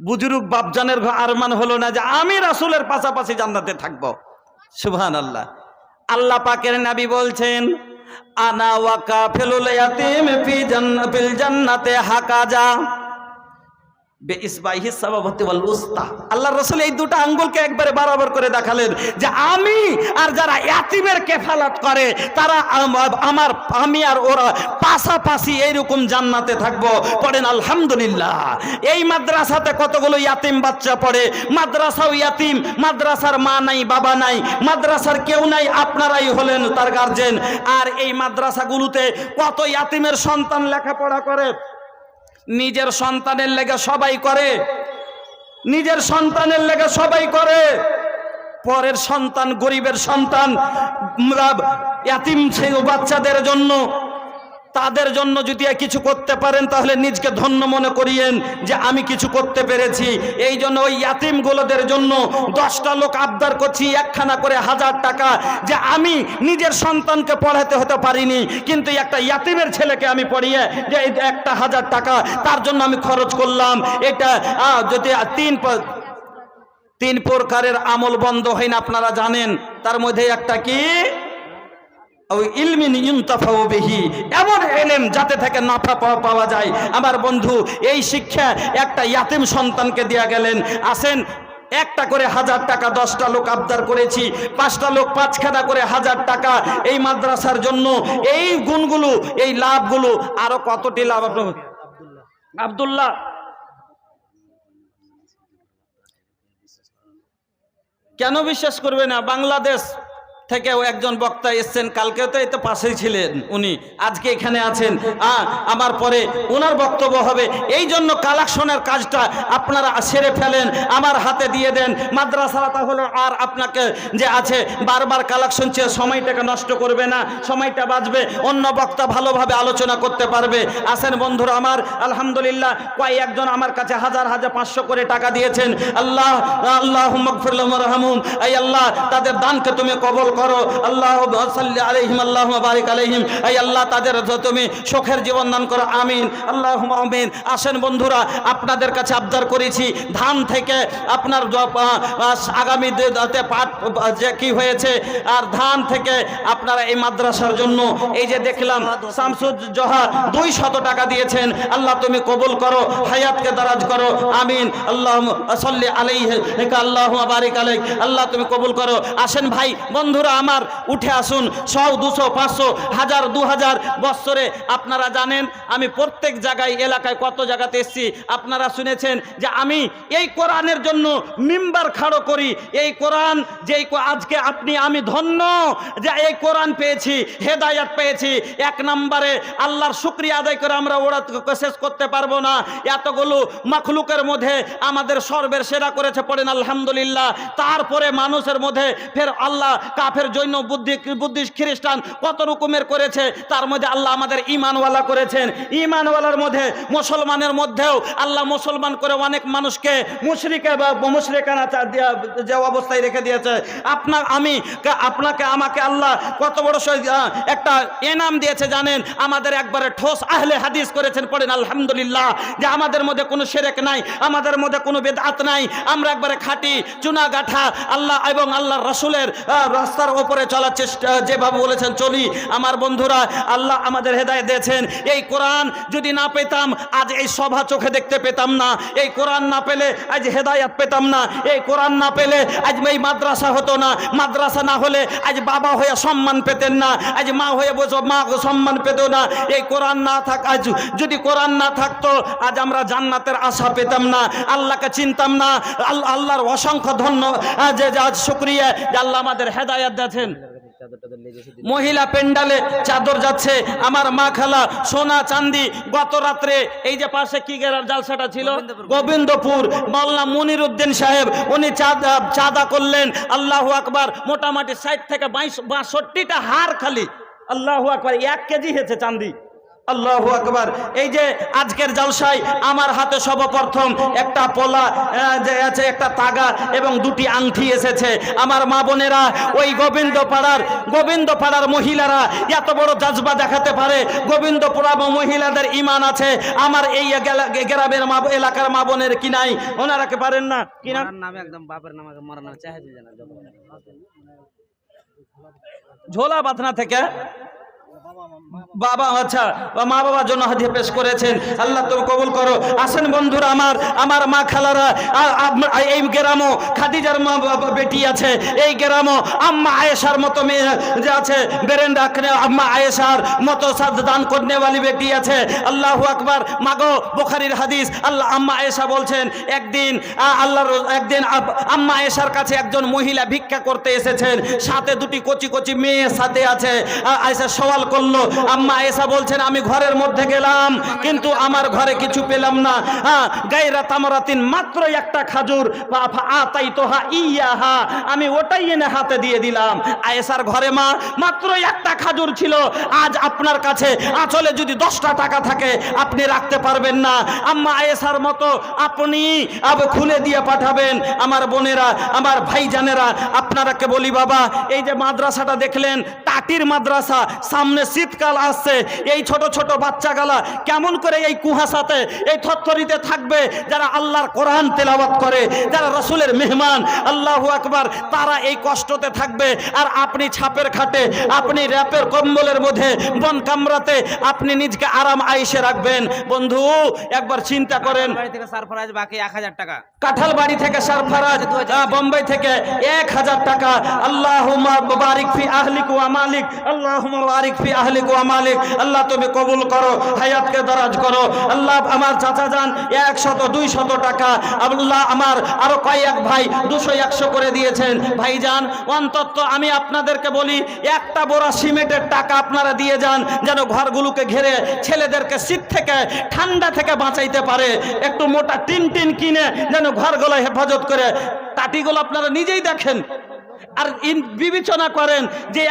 বুজুর্গ বাপজানের আরমান হলো না যে আমি রাসূলের পাশাপাশি জান্নাতে থাকবো। সুবহানাল্লাহ। আল্লাহ পাকের নবী বলছেন আনা ওয়া কাফিলুল ইয়াতীম ফিল জান্নাতে হাকাজা বেইসবাইহি সাবাবাতি ওয়াল উস্তা। আল্লাহর রাসূল এই দুটো আঙ্গুলকে একবারে বরাবর করে দেখালেন যে আমি আর যারা ইয়াতীমের কেফালাত করে তারা আমি আর ওরা পাশাপাশি এইরকম জান্নাতে থাকবো। পড়েন আলহামদুলিল্লাহ। এই মাদ্রাসাতে কতগুলো ইয়াতীম বাচ্চা পড়ে, মাদ্রাসাও ইয়াতীম, মাদ্রাসার মা নাই বাবা নাই, মাদ্রাসার কেউ নাই, আপনারাই হলেন তার গার্জেন। আর এই মাদ্রাসাগুলোতে কত ইয়াতীমের সন্তান লেখাপড়া করে, নিজের সন্তানের লেগে সবাই করে, নিজের সন্তানের লেগে সবাই করে, পরের সন্তান, গরিবের সন্তান, ইয়াতীম সেই বাচ্চাদের জন্য, তাদের জন্য যদি কিছু করতে পারেন তাহলে নিজকে ধন্য মনে করিয়েন যে আমি কিছু করতে পেরেছি। এই জন্য ওই ইয়াতীমগুলোদের জন্য 10টা লোক আবদার করছি একখানা করে 1000 টাকা, যে আমি নিজের সন্তানকে পড়াতে হতে পারিনি কিন্তু একটা ইয়াতীমের ছেলেকে আমি পড়িয়ে যে একটা 1000 টাকা তার জন্য আমি খরচ করলাম। এটা যদি তিন প্রকারের আমল বন্ধ হয় না আপনারা জানেন, তার মধ্যে একটা কি? এমন ইলম যাতে থেকে নাফা পাওয়া যায়। আমার বন্ধু এই শিক্ষা একটা ইয়াতীম সন্তানকে দেয়া গেলেন। আসেন, একটা করে 1000 টাকা 10টা লোক আবদার করেছি, 5টা লোক 5খানা করে 1000 টাকা এই মাদ্রাসার জন্য। এই গুণগুলো, এই লাভগুলো, আরো কতটি লাভ আব্দুল্লাহ কেন বিশ্বাস করবে না? বাংলাদেশ থেকেও একজন বক্তা এসছেন, কালকেও তো এই তো পাশেই ছিলেন উনি, আজকে এখানে আছেন। আমার পরে ওনার বক্তব্য হবে। এই জন্য কালেকশনের কাজটা আপনারা সেরে ফেলেন, আমার হাতে দিয়ে দেন। মাদ্রাসাটা হলো আর আপনাকে যে আছে বারবার কালেকশন চেয়ে সময়টাকে নষ্ট করবে না, সময়টা বাঁচবে, অন্য বক্তা ভালোভাবে আলোচনা করতে পারবে। আসেন বন্ধুরা আমার, আলহামদুলিল্লাহ কয়েকজন আমার কাছে হাজার হাজার 500 করে টাকা দিয়েছেন। আল্লাহ আল্লাহুম্মা গফির লাহুম ওয়ারহামহুম, এই আল্লাহ তাদের দানকে তুমি কবুল করো। আল্লাহুম্মা সাল্লি আলাইহিম আল্লাহুম্মা বারিক আলাইহিম, এই আল্লাহ তাদের তুমি সুখের জীবন দান করো, আমিন আল্লাহুম্মা আমিন। আসেন বন্ধুরা, আপনাদের কাছে আবদার করেছি ধান থেকে আপনার আগামী পাট যে কি হয়েছে, আর ধান থেকে আপনারা এই মাদ্রাসার জন্য এই যে দেখলাম শামসুজ্জোহা 200 টাকা দিয়েছেন। আল্লাহ তুমি কবুল করো, হায়াতকে দারাজ করো, আমিন আল্লাহুম্মা সাল্লি আলাইহি আল্লাহুম্মা বারিক আলাইক, আল্লাহ তুমি কবুল করো। আসেন ভাই বন্ধুরা আমার, উঠে আসুন। 100, 200, 500, 1000, 2000 বৎসরে আপনারা জানেন আমি প্রত্যেক জায়গায় এলাকায় কত জায়গাতে এসেছি। আপনারা শুনেছেন যে আমি এই কোরআনের জন্য মিম্বার খাড়ো করি। এই কোরআন যে আজকে আমি ধন্য যে এই কোরআন পেয়েছি, হেদায়াত পেয়েছি। 1 নম্বরে আল্লাহর শুকরিয়া আদায় করে আমরা ওরা শেষ করতে পারবো না। এতগুলো মাখলুকের মধ্যে আমাদের সর্বের সেরা করেছে, পড়েন আলহামদুলিল্লাহ। তারপরে মানুষের মধ্যে ফের আল্লাহ কাফের, জৈন, বুদ্ধিস্ট, খ্রিস্টান কত রকমের করেছে, তার মধ্যে আল্লাহ আমাদের ঈমানওয়ালা করেছেন। ঈমানওয়ালার মধ্যে মুসলমানের মধ্যেও আল্লাহ মুসলমান করে অনেক মানুষকে মুশরিকানা যে অবস্থায় রেখে দিয়েছে। আপনাকে আমাকে আল্লাহ কত বড় একটা এনাম দিয়েছে জানেন, আমাদের একবারে ঠোস আহলে হাদিস করেছেন, পড়েন আলহামদুলিল্লাহ। যে আমাদের মধ্যে কোনো শিরক নাই, আমাদের মধ্যে কোনো বেদআত নাই, আমরা একবারে খাঁটি চুনা গাঠা আল্লাহ এবং আল্লাহর রাসূলের রাস্তার উপরে চলার চেষ্টা যেভাবে বলেছেন চলি। আমার বন্ধুরা আল্লাহ আমাদের হেদায়েত দিয়েছেন। এই কোরআন যদি না পেতাম আজ এই সভা চোখে দেখতে পেতাম না, এই কোরআন না পেলে আজ হেদায়েত পেতাম না, এই কোরআন না পেলে আজ এই মাদ্রাসা হতো না, মাদ্রাসা না হলে আজ বাবা হয়ে সম্মান পেতেন না, আজ মা হয়ে বসে মা সম্মান পেত না। এই কোরআন না থাক, আজ যদি কোরআন না থাকতো আজ আমরা জান্নাতের আশা পেতাম না, আল্লাহকে চিনতাম না। আল্লাহর অসংখ্য ধন্যবাদ, আজ শুকরিয়া যে আল্লাহ আমাদের হেদায়েত দিয়েছেন। মহিলা পেন্ডালে চাদর যাচ্ছে, আমার মা খালা সোনা চাঁদি। গত রাত্রে এই যে পাশে কি জালসাটা ছিল, গোবিন্দপুর মাওলানা মনির উদ্দিন সাহেব উনি চাঁদা করলেন। আল্লাহু আকবার, মোটামুটি 60 থেকে 62টা হার খালি। আল্লাহু আকবার, 1 কেজি হয়েছে চাঁদি। আল্লাহু আকবার। এই যে আজকের জালসায় আমার হাতে সর্বপ্রথম একটা পোলা যে আছে, একটা তাগা এবং 2টি আংটি এসেছে। আমার মা বোনেরা, ওই গোবিন্দপাড়ার মহিলারা এত বড় জাজবা দেখাতে পারে, গোবিন্দপুরা মহিলাদের ঈমান আছে। আমার এই গ্রামের এলাকার মা বোনের কি নাই? ওনারা কে পারেন না কি না, নামে একদম বাপের নামে মরানো চাইছে জানা। ঝোলা বাথনা থেকে বাবা, আচ্ছা মা বাবার জন্য হাদিয়া পেশ করেছেন, আল্লাহ তুমি কবুল করো। আসেন বন্ধুরা আমার মা খালারা, এই গ্রামও খাদিজার মা বেটি আছে, এই গ্রামও আম্মা আয়েশার মতো মেয়ে যে আছে, বেরেন্ডা আম্মা আয়েশার মতো দান করনেওয়ালি বেটি আছে। আল্লাহু আকবার। মাগো বুখারীর হাদিস, আল্লাহ আম্মা আয়েশা বলছেন একদিন আম্মা আয়েশার কাছে একজন মহিলা ভিক্ষা করতে এসেছেন, সাথে 2টি কচি কচি মেয়ে সাথে আছে। আয়েশা সওয়াল করলো, আম্মা আয়েশা বলছেন আমি ঘরের মধ্যে গেলাম কিন্তু আমার ঘরে কিছু পেলাম না। গায়রা তামরাতিন, মাত্র একটা খাজুর, আতাইতুহা ইয়াহা, আমি ওটাই এনে হাতে দিয়ে দিলাম। আয়েশার ঘরে মা মাত্র একটা খাজুর ছিল। আজ আপনার কাছে আঁচলে যদি 10টা টাকা থাকে আপনি রাখতে পারবেন না, আম্মা আয়েশার মতো আপনি খুলে দিয়ে পাঠাবেন। আমার বোনেরা, আমার ভাইজানেরা, আপনারাকে বলি বাবা, এই যে মাদ্রাসাটা দেখলেন টাটির মাদ্রাসা, সামনে শীতকাল আসছে, এই ছোট ছোট বাচ্চাগুলা কেমন করে এই কুয়াশাতে এই থরথরিতে থাকবে? যারা আল্লাহর কোরআন তেলাওয়াত করে, যারা রাসূলের মেহমান, আল্লাহু আকবার, তারা এই কষ্টতে থাকবে। আর আপনি ছাপের খাটে, আপনি র‍্যাপের কম্বলের মধ্যে বন কামরাতে আপনি নিজকে আরাম আয়েশে রাখবেন। বন্ধু একবার চিন্তা করেন, সারফরাজ বাকি 1000 টাকা, কাঁঠাল বাড়ি থেকে সারফরাজ, বোম্বাই থেকে 1000 টাকা। আল্লাহুম্মা বারিক ফি আহলিক ওয়া মালিক আল্লাহুম্মা বারিক ফি আহলিক ওয়া মালিক। আল্লাহ তুমি কবুল করো, হায়াতকে দারাজ করো। আল্লাহ আমার চাচা যান 100-200 টাকা, আল্লাহ আমার আরো কয়েক ভাই 200-100 করে দিয়েছেন। ভাইজান অন্তত আমি আপনাদেরকে বলি, একটা বড় সিমেন্টের টাকা আপনারা দিয়ে যান, যেন ঘরগুলোকে ঘিরে ছেলেদেরকে শীত থেকে ঠান্ডা থেকে বাঁচাইতে পারে। একটু মোটা টিন কিনে যেন ঘরগুলো হেফাজত করে। টাটিগুলো আপনারা নিজেই দেখেন আর বিবেচনা করেন যে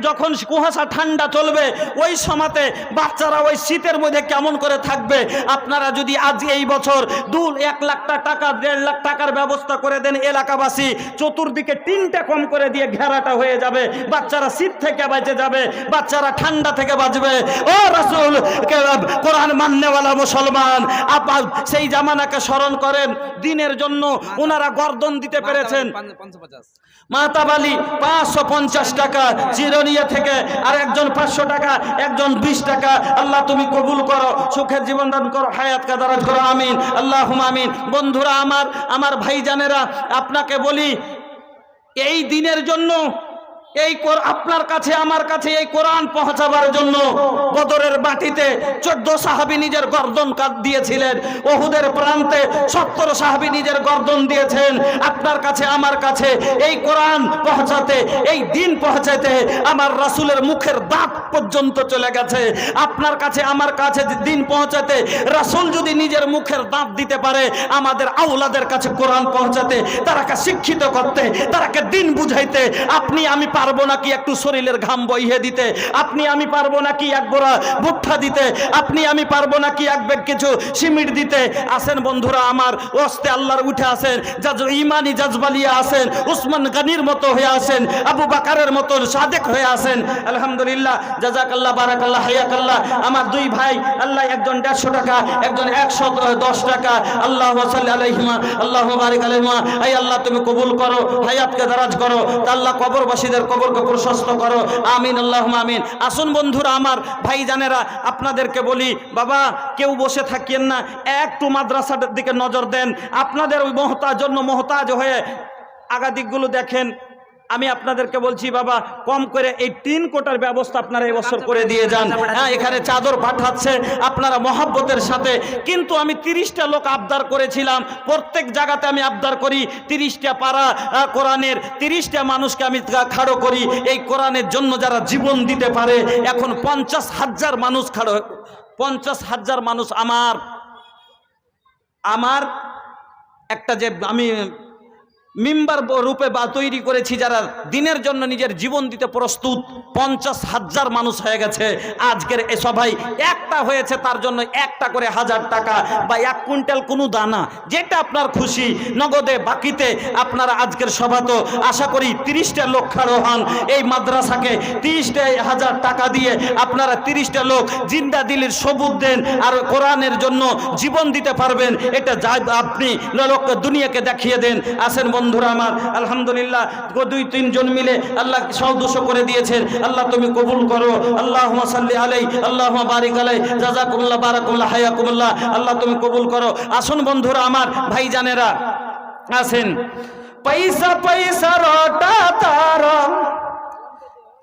যখন কুয়াশা ঠান্ডা চলবে ওই সময়তে বাচ্চারা ওই শীতের মধ্যে কেমন করে থাকবে। আপনারা যদি আজ এই বছর 1 লাখ টাকা 1.5 লাখ টাকার ব্যবস্থা করে দেন, এলাকাবাসী চতুর্দিকে টিনটা কম করে দিয়ে ঘেরাটা হয়ে যাবে, বাচ্চারা শীত থেকে বেঁচে যাবে, বাচ্চারা ঠান্ডা থেকে বাঁচবে। ও রাসূল, কোরআন মাননেওয়ালা মুসলমান, আপনার সেই জামানাকে স্মরণ করেন, দিনের জন্য ওনারা গর্দন দিতে পেরেছেন। মাতাবালি 550 টাকা চিরনিয়া থেকে, আর একজন 500 টাকা, একজন 20 টাকা। আল্লাহ তুমি কবুল করো, সুখের জীবন দান করো, হায়াতকে দারাজ করো, আমিন আল্লাহুম্মা আমিন। বন্ধুরা আমার ভাইজানেরা, আপনাকে বলি এই দিনের জন্য আপনার কাছে আমার কাছে এই কোরআন পৌঁছাবার জন্য বদরের মাটিতে 14 সাহাবী নিজের গর্দন কাট দিয়েছিলেন, ওহুদের প্রান্তে 70 সাহাবী নিজের গর্দন দিয়েছেন। আপনার কাছে আমার কাছে এই কোরআন পৌঁছাতে, এই দিন পৌঁছাতে আমার রাসূলের মুখের দাঁত পর্যন্ত চলে গেছে। আপনার কাছে আমার কাছে দিন পৌঁছাতে রাসূল যদি নিজের মুখের দাঁত দিতে পারে, আমাদের আওলাদের কাছে কোরআন পৌঁছাতে, তারাকে শিক্ষিত করতে, তারাকে দিন বুঝাইতে আপনি আমি পারবো নাকি একটু শরীরের ঘাম বইয়ে দিতে? আপনি আমি পারবো নাকি এক বোরা ভুট্টা দিতে? আপনি আমি পারবো নাকি এক ব্যাগ কিছু সিমেন্ট দিতে? আসেন বন্ধুরা আমার, ওস্তে আল্লাহর উঠে আসেন, ইমানি জাজবালিয়া আসেন, উসমান গনির মতো হয়ে আসেন, আবু বাকারের মতো সাদেক হয়ে আসেন। আলহামদুলিল্লাহ, জাযাকাল্লাহ, বারাকাল্লাহ, হায়াকাল্লাহ। আমার 2 ভাই, আল্লাহ একজন 150 টাকা, একজন 110 টাকা। আল্লাহু সাল্লি আলাইহিমা, আল্লাহু বারিক আলাইহিমা। আই আল্লাহ তুমি কবুল করো, হায়াতকে দারাজ করো, আল্লাহ কবরবাসীদের কবরকে প্রশস্ত করো, আমিন আল্লাহুম্মা আমিন। আসুন বন্ধুরা আমার, ভাইজানেরা, আপনাদেরকে বলি, বাবা কেউ বসে থাকিয়েন না, একটু মাদ্রাসার দিকে নজর দেন। আপনাদের ওই মহতাজ হয়ে আগাদিকগুলো দেখেন। আমি আপনাদেরকে বলছি বাবা, কম করে এই 3 কোটার ব্যবস্থা আপনারা এই বছর করে দিয়ে যান। হ্যাঁ, এখানে চাদর পাঠাচ্ছে আপনারা মহব্বতের সাথে, কিন্তু আমি 30টা লোক আবদার করেছিলাম। প্রত্যেক জায়গাতে আমি আবদার করি 30টা পারা কোরআনের 30টা মানুষকে আমি খাড়ো করি এই কোরআনের জন্য, যারা জীবন দিতে পারে। এখন 50,000 মানুষ খাড়ো, 50,000 মানুষ আমার একটা যে আমি মিম্বার রূপে তৈরি করেছি, যারা দিনের জন্য নিজের জীবন দিতে প্রস্তুত, 50,000 মানুষ হয়ে গেছে। আজকের এ সভায় একটা হয়েছে, তার জন্য একটা করে 1000 টাকা বা 1 কুইন্টাল কোনো দানা, যেটা আপনার খুশি, নগদে বাকিতে আপনারা আজকের সভা তো আশা করি 30টা লোক খাড়ো হন এই মাদ্রাসাকে 30,000 টাকা দিয়ে আপনারা 30টা লোক জিন্দা দিলের সবুত দেন আর কোরআনের জন্য জীবন দিতে পারবেন। এটা আপনি লোককে দুনিয়াকে দেখিয়ে দেন। আসেন বন্ধুরা আমার, আলহামদুলিল্লাহ 2-3 জন মিলে আল্লাহ 100-200 করে দিয়েছেন। আল্লাহ তুমি কবুল করো, আল্লাহুম্মা সাল্লি আলাইহি, আল্লাহুম্মা বারিক আলাইহি, জাযাকুমুল্লাহ, বারাকাল্লাহ, হায়াকুমুল্লাহ। আল্লাহ তুমি কবুল করো। আসুন বন্ধুরা আমার, ভাইজানেরা আসেন। পয়সা রটা তারা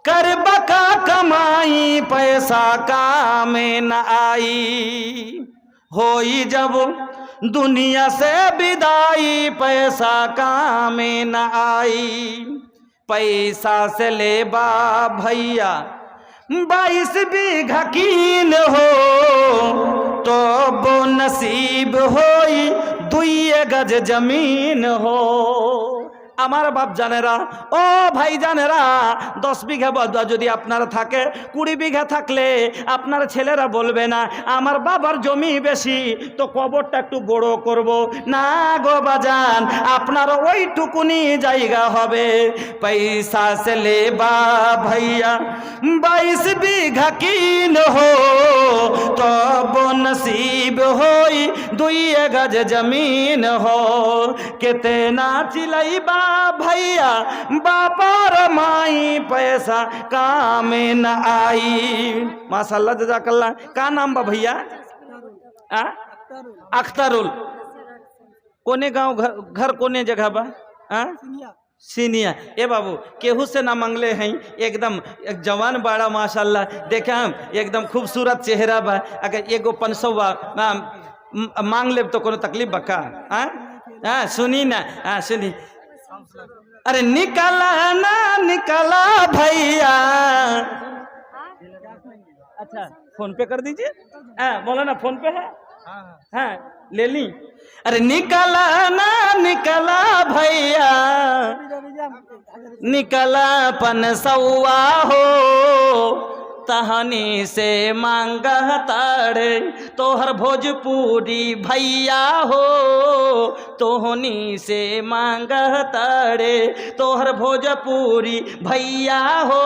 कर बका कमाई, पैसा कामे न आई, होई जब दुनिया से विदाई, पैसा कामे न आई। पैसा से ले बा भैया 22 बीघा कील हो, तो वो नसीब होई 2 गज जमीन हो। আমার বাপ জানেরা, ও ভাই জানেরা, 10 বিঘা যদি আপনার থাকে, 20 বিঘা থাকলে আপনার ছেলেরা বলবে না আমার বাবার জমি বেশি, তো কবরটা একটু বড় করব না গো বাজান, আপনার ওইটুকুনি জায়গা হবে। পয়সা সে লে বা ভাইয়া 22 বিঘা কিন হো, তব নসিব হই 2 গজ জমিন হো। কেতেনা চিলাইবা भैया बापर माई, पैसा काम न आई। माशाल्लाह, जज़ाकल्लाह। का नाम बा भैया? अख्तरुल। कोने गांव घर कोने जगह बा? सीनिया ए बाबू केहू से ना मांगले हैं एकदम एक जवान बाड़ा माशाल्लाह देखा हम एकदम खूबसूरत चेहरा बा अगर एगो 500 मांग ले तो कोनो तकलीफ बका हाँ हाँ सुनी ना हाँ सुनी अरे निकाला ना निकाला भैया अच्छा फोन पे कर दीजिए हाँ बोलो ना फोन पे है हाँ ले ली अरे निकाला ना निकाला भैया निकला 500 हो तहनी से मांगा तारे तोहर भोजपुरी भैया हो तोहनी से मांगा तारे तोहर भोजपुरी भैया हो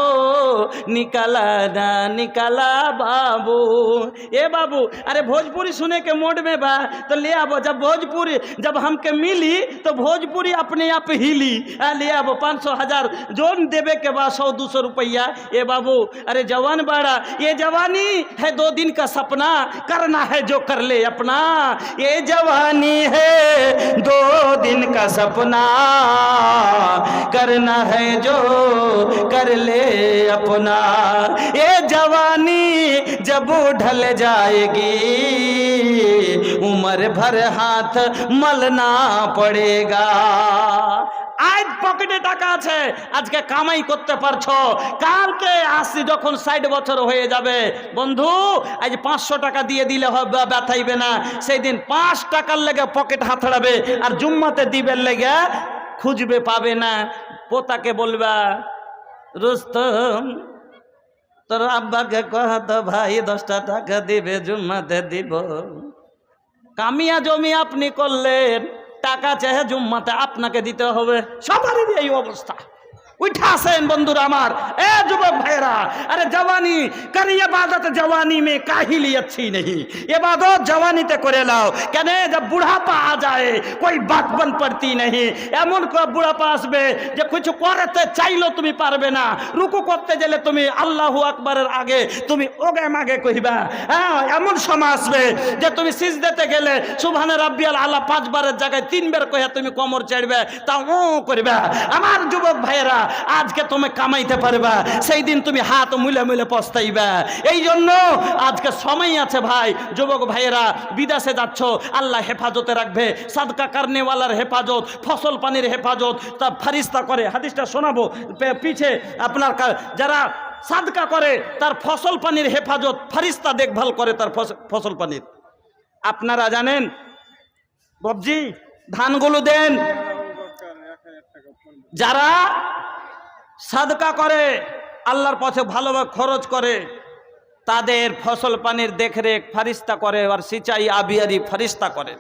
निकला ना निकला बाबू ए बाबू अरे भोजपुरी सुने के मोड में बा तो ले आबो जब भोजपुरी जब हमके मिली तो भोजपुरी अपने आप हिली ले आबो 500,000 जोन देवे के बाद 100-200 रुपया ए बाबू अरे जवान बाड़ा ये जवानी है 2 दिन का सपना करना है जो कर ले अपना ये जवानी है 2 दिन का सपना करना है जो कर ले अपना ये जवानी जब ढल जाएगी उम्र भर हाथ मलना पड़ेगा आज पकेटे टाका আছে আজকে কামাই করতে পারছো কালকে আসি যখন 60 বছর হয়ে যাবে বন্ধু আজ 500 টাকা দিয়ে দিলে হবে ব্যথাইবে না সেই দিন 5 টাকার লেগে পকেট হাতড়াবে আর জুম্মাতে দিবের লেগে খুঁজবে পাবে না পোতাকে বলবা রুস্তম তোর আব্বাকে কহত ভাই 10টা টাকা দিবে জুম্মাতে দিব কামিয়া জমি আপনি করলেন টাকা চাহে জুম্মাতে আপনাকে দিতে হবে সবারই এই অবস্থা उठा सेन बंधुरा अमार ए जुबक भाईरा अरे जवानी करी इबादत जवानी में काहिली अच्छी नहीं इबादत जवानी ते करे लाओ कहने जब बुढ़ापा आ जाए कोई बात बन पड़ती नहीं एमन को बुढ़ापा आसबे जे कुछ करते चाइलो तुमी पारबे ना रुकू करते गेले तुमी अल्लाहु আকবারের আগে তুমি ওগে মাগে কইবা হ্যাঁ এমন সময় আসবে যে তুমি সিজদাতে গেলে সুবহান রাব্বিয়াল আলা 5 বারের জায়গায় 3 বার কইয়া তুমি কোমর চড়বে তা ও করবে আমার যুবক ভাইরা আজকে তুমি কামাইতে পারবা সেই দিন তুমি হাত মুলে মুলে পস্তাইবা এই জন্য আজকে সময় আছে ভাই যুবক ভাইরা বিদেশে যাচ্ছ আল্লাহ হেফাজতে রাখবে সাদকা করনে ওয়ালার হেফাজত ফসল পানির হেফাজত তা ফেরেশতা করে হাদিসটা শোনাবো পিছে আপনার যারা সাদকা করে তার ফসল পানির হেফাজত ফেরেশতা দেখভাল করে তার ফসল পানির আপনারা জানেন বাবজি ধানগুলো দেন যারা সাদকা করে আল্লাহর পথে ভালোভাবে খরচ করে তাদের ফসল পানির দেখরেখ ফেরেশতা করে আর সিঁচাই আবিয়ারি ফেরেশতা করে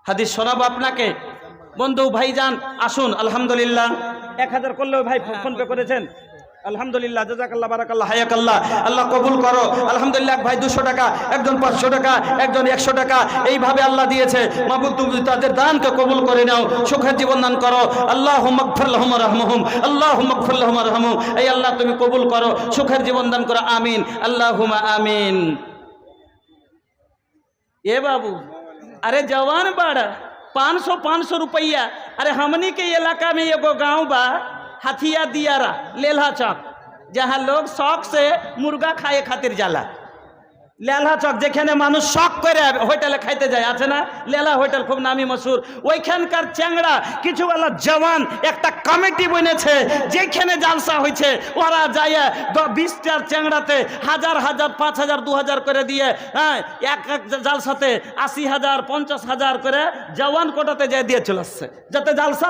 হাদিস শোনাবো আপনাকে বন্ধু ভাইজান আসুন আলহামদুলিল্লাহ 1000 করলেও ভাই ফোন পে করেছেন আলহামদুলিল্লাহ জাযাকাল্লাহ বারাকাল্লাহ হায়াকাল্লাহ আল্লাহ কবুল করো আলহামদুলিল্লাহ ভাই 200 টাকা একজন 500 টাকা একজন 100 টাকা এইভাবে আল্লাহ দিয়েছে মাবুদ তুমি তাদের দানকে কবুল করে নাও সুখের জীবন দান করো আল্লাহুম্মা গফির লাহুম ওয়ারহামহুম আল্লাহুম্মা গফির লাহুম ওয়ারহামহুম এই আল্লাহ তুমি কবুল করো সুখের জীবন দান করো আমিন আল্লাহুম্মা আমিন ए बाबू अरे जवान बाड़ा 500 रुपया अरे हमनी के इलाका में एगो गाँव बा हाथिया दियारा लेल्हा चौक जहाँ लोग शौक से मुर्गा खाए खातिर जाला लेल्हा चौक जेखाने मानुष शौक करे होटेले खाइते जाए आछे ना लेला होटेल खूब नामी मशहूर ओइखानकार चैंगड़ा किछु वाला जवान एकटा कमिटी बनेছে जेखाने जालसा হইছে ওরা যায় 20টার चैंगड़ाते 1000 5000 2000 করে দিয়ে হ্যাঁ এক এক জালসাতে 80000 50000 করে জওয়ান কোটাতে যায় দিয়ে চলে আসছে যাতে জালসা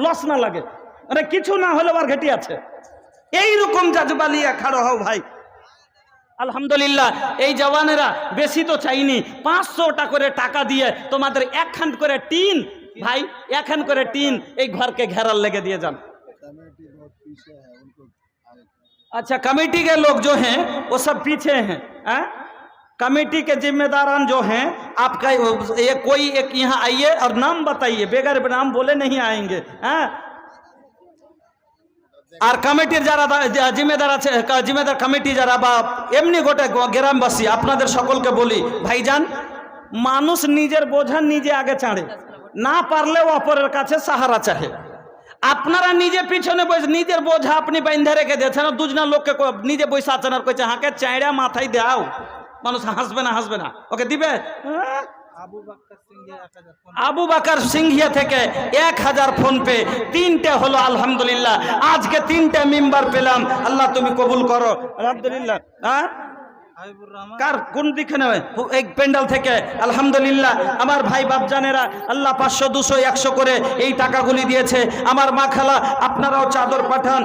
লস না লাগে আরে কিছু না হলে আর ঘেটি আছে এই রকম জাজবালিয়া খাড়ো হও ভাই আলহামদুলিল্লাহ এই জওয়ানেরা বেশি তো চাইনি 500 টাকা করে টাকা দিয়ে তোমাদের একখান করে টিন ভাই একখান করে টিন এই ঘরকে घेराल लेके दिए जान अच्छा कमेटी के लोग जो हैं वो सब पीछे हैं कमेटी के जिम्मेदारान जो हैं आपका ये कोई एक यहाँ आइए और नाम बताइए बेगर नाम बोले नहीं आएंगे আর কমিটির যারা জিম্মেদার আছে জিম্মেদার কমিটি যারা বা এমনি গোটা গ্রামবাসী আপনাদের সকলকে বলি ভাইজান মানুষ নিজের বোঝা নিজে আগে ছাড়ে না পারলেও অপরের কাছে সাহারা চাহে আপনারা নিজে পিছনে বসে নিজের বোঝা আপনি বাইন্ধে রেখে দিয়েছেন, দুজনা লোককে নিজে বসে আছেন আর কইছে হাঁকে চাইড়া মাথায় দাও, মানুষ হাসবে না হাসবে না, ওকে দিবে। আবু বাকার সিংহিয়া থেকে 1000 ফোন পে, 3টে হলো আলহামদুলিল্লাহ। আজকে 3টে মেম্বার পেলাম, আল্লাহ তুমি কবুল করো আলহামদুলিল্লাহ। হ্যাঁ কার কোন দিকে নেবে এই প্যান্ডেল থেকে আলহামদুলিল্লাহ। আমার ভাই বাপজানেরা আল্লাহ 500 200 100 করে এই টাকাগুলি দিয়েছে। আমার মা খালা আপনারাও চাদর পাঠান,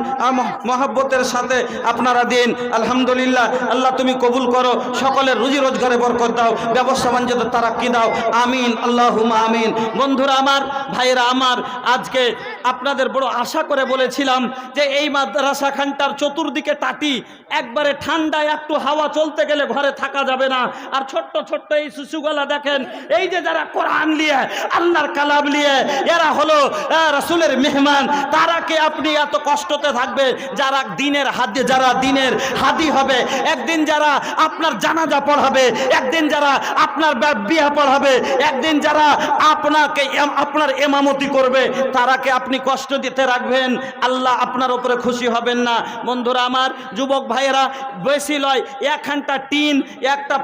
মহব্বতের সাথে আপনারা দিন আলহামদুলিল্লাহ। আল্লাহ তুমি কবুল করো, সকলের রুজি রোজগারে বরকত দাও, ব্যবসা বাণিজ্যে তারাক্কি দাও, আমিন আল্লাহুম্মা আমিন। বন্ধুরা আমার, ভাইরা আমার, আজকে আপনাদের বড় আশা করে বলেছিলাম যে এই মাদ্রাসা খানটার চতুর্দিকে টাটি, একবারে ঠান্ডায় একটু হাওয়া চলতে গেলে ঘরে থাকা যাবে না। আর ছোট্ট ছোট্ট এই শিশুগুলা দেখেন, এই যে যারা কোরআন নিয়ে আল্লাহর কালাম নিয়ে এরা হলো রাসূলের মেহমান, তারাকে আপনি এত কষ্টতে থাকবে। যারা দিনের হাদি, যারা দিনের হাদি হবে, একদিন যারা আপনার জানাজা পড়াবে, একদিন যারা আপনার বিয়া পড়াবে, একদিন যারা আপনাকে আপনার ইমামতি করবে, তারাকে আপনি কষ্ট দিতে রাখবেন, আল্লাহ আপনার উপরে খুশি হবেন না। বন্ধুরা আমার, যুবক ভাইয়েরা, বেশি লয়, একখানটা টিন, একটা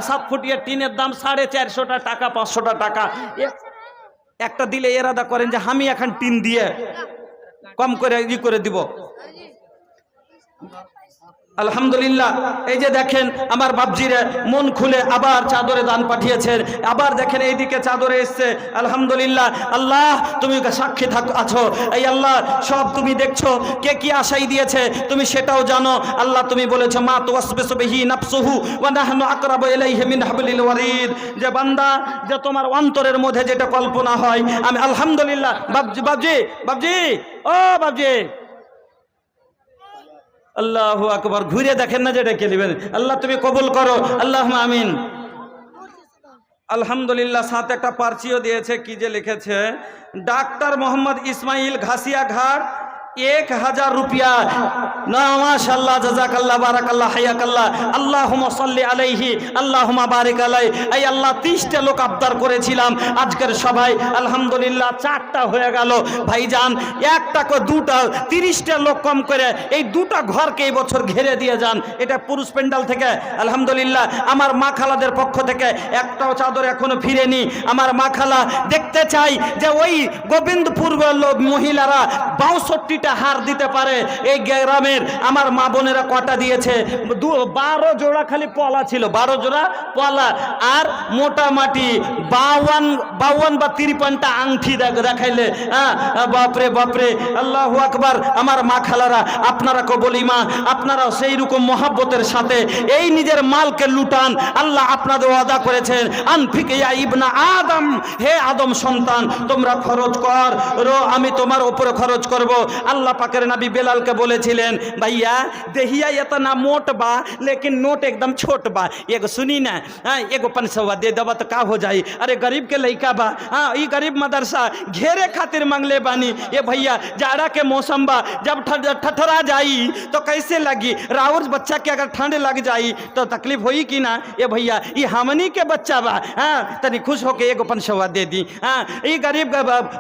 7 ফুটিয়া টিনের দাম 450 টাকা 500 টাকা একটা দিলে এরাদা করেন যে আমি এখন টিন দিয়ে কম করে ই করে দিব। আলহামদুলিল্লাহ। এই যে দেখেন আমার বাপজিরে মন খুলে আবার চাদরে দান পাঠিয়েছেন, আবার দেখেন এইদিকে চাদরে এসছে আলহামদুলিল্লাহ। আল্লাহ তুমি সাক্ষী আছো, এই আল্লাহ সব তুমি দেখছো, কে কি আশাই দিয়েছে তুমি সেটাও জানো। আল্লাহ তুমি বলেছো মা তুওয়াসবিসু বিহি নাফসুহু ওয়া নাহনু আকরাবু ইলাইহি মিন হাবলিল ওয়ারিদ, যে বান্দা যে তোমার অন্তরের মধ্যে যেটা কল্পনা হয় আমি আলহামদুলিল্লাহ। বাপজি বাপজি বাপজি ও বাপজি, আল্লাহু আকবার, ঘুরে দেখেন না যে ডেকে নেবেন। আল্লাহ তুমি কবুল করো, আল্লাহুম্মা আমিন। আলহামদুলিল্লাহ। সাথে একটা পার্চিও দিয়েছে, কি যে লিখেছে, ডাক্তার মোহাম্মদ ইসমাইল ঘাসিয়া ঘাট 1000 রুপিয়া। না মাশাআল্লাহ, জাযাকাল্লাহ, বারাকাল্লাহ, হায়াকাল্লাহ, আল্লাহুম্মা সাল্লি আলাইহি, আল্লাহুম্মা বারিক আলাই। এই আল্লাহ 30টা লোক আবদার করেছিলাম, আজকের সবাই আলহামদুলিল্লাহ 4টা হয়ে গেল। ভাইজান একটা করে 2টা, 30টা লোক কম করে এই 2টা ঘরকে এই বছর ঘিরে দিয়ে যান। এটা পুরুষ প্যান্ডেল থেকে আলহামদুলিল্লাহ। আমার মা খালাদের পক্ষ থেকে একটাও চাদর এখনো ফিরেনি। আমার মা খালা দেখতে চাই যে ওই গোবিন্দপুর মহিলারা 62টা হার দিতে পারে। এই গ্রামের আমার মা বোনেরা কটা দিয়েছে? 12 জোড়া খালি পলা ছিল, 12 জোড়া পলা, আর মোটামুটি 52 বা 53টা আংটি দেখাইলে। বাপরে বাপরে, আল্লাহু আকবার। আমার মা খালারা, আপনারা কো বলি মা, আপনারাও সেই রকম মহাব্বতের সাথে এই নিজের মালকে লুটান। আল্লাহ আপনাদের ওয়াদা করেছেন আনফিক ইয়া ইবনা আদম, হে আদম সন্তান তোমরা খরচ কর, আমি তোমার উপরে খরচ করব। अल्लाह पाकेर नबी बेलाल के बोले भैया दहिया इतना मोट बा लेकिन नोट एकदम छोट बा, एगो सुनी ना, एगो 500 दे दबा तो का हो जाई। अरे गरीब के लइका बा, हाँ ये गरीब मदरसा घेरे खातिर मंगले बानी। ये भैया जाड़ा के मौसम बा, जब ठठरा जाई तो कैसे लगी? राउर बच्चा के अगर ठंड लग जाई तो तकलीफ होई कि ना? ये भैया ये हमनी के बच्चा बा, हाँ तनी खुश होके एगो 500 दे दी। हाँ ये गरीब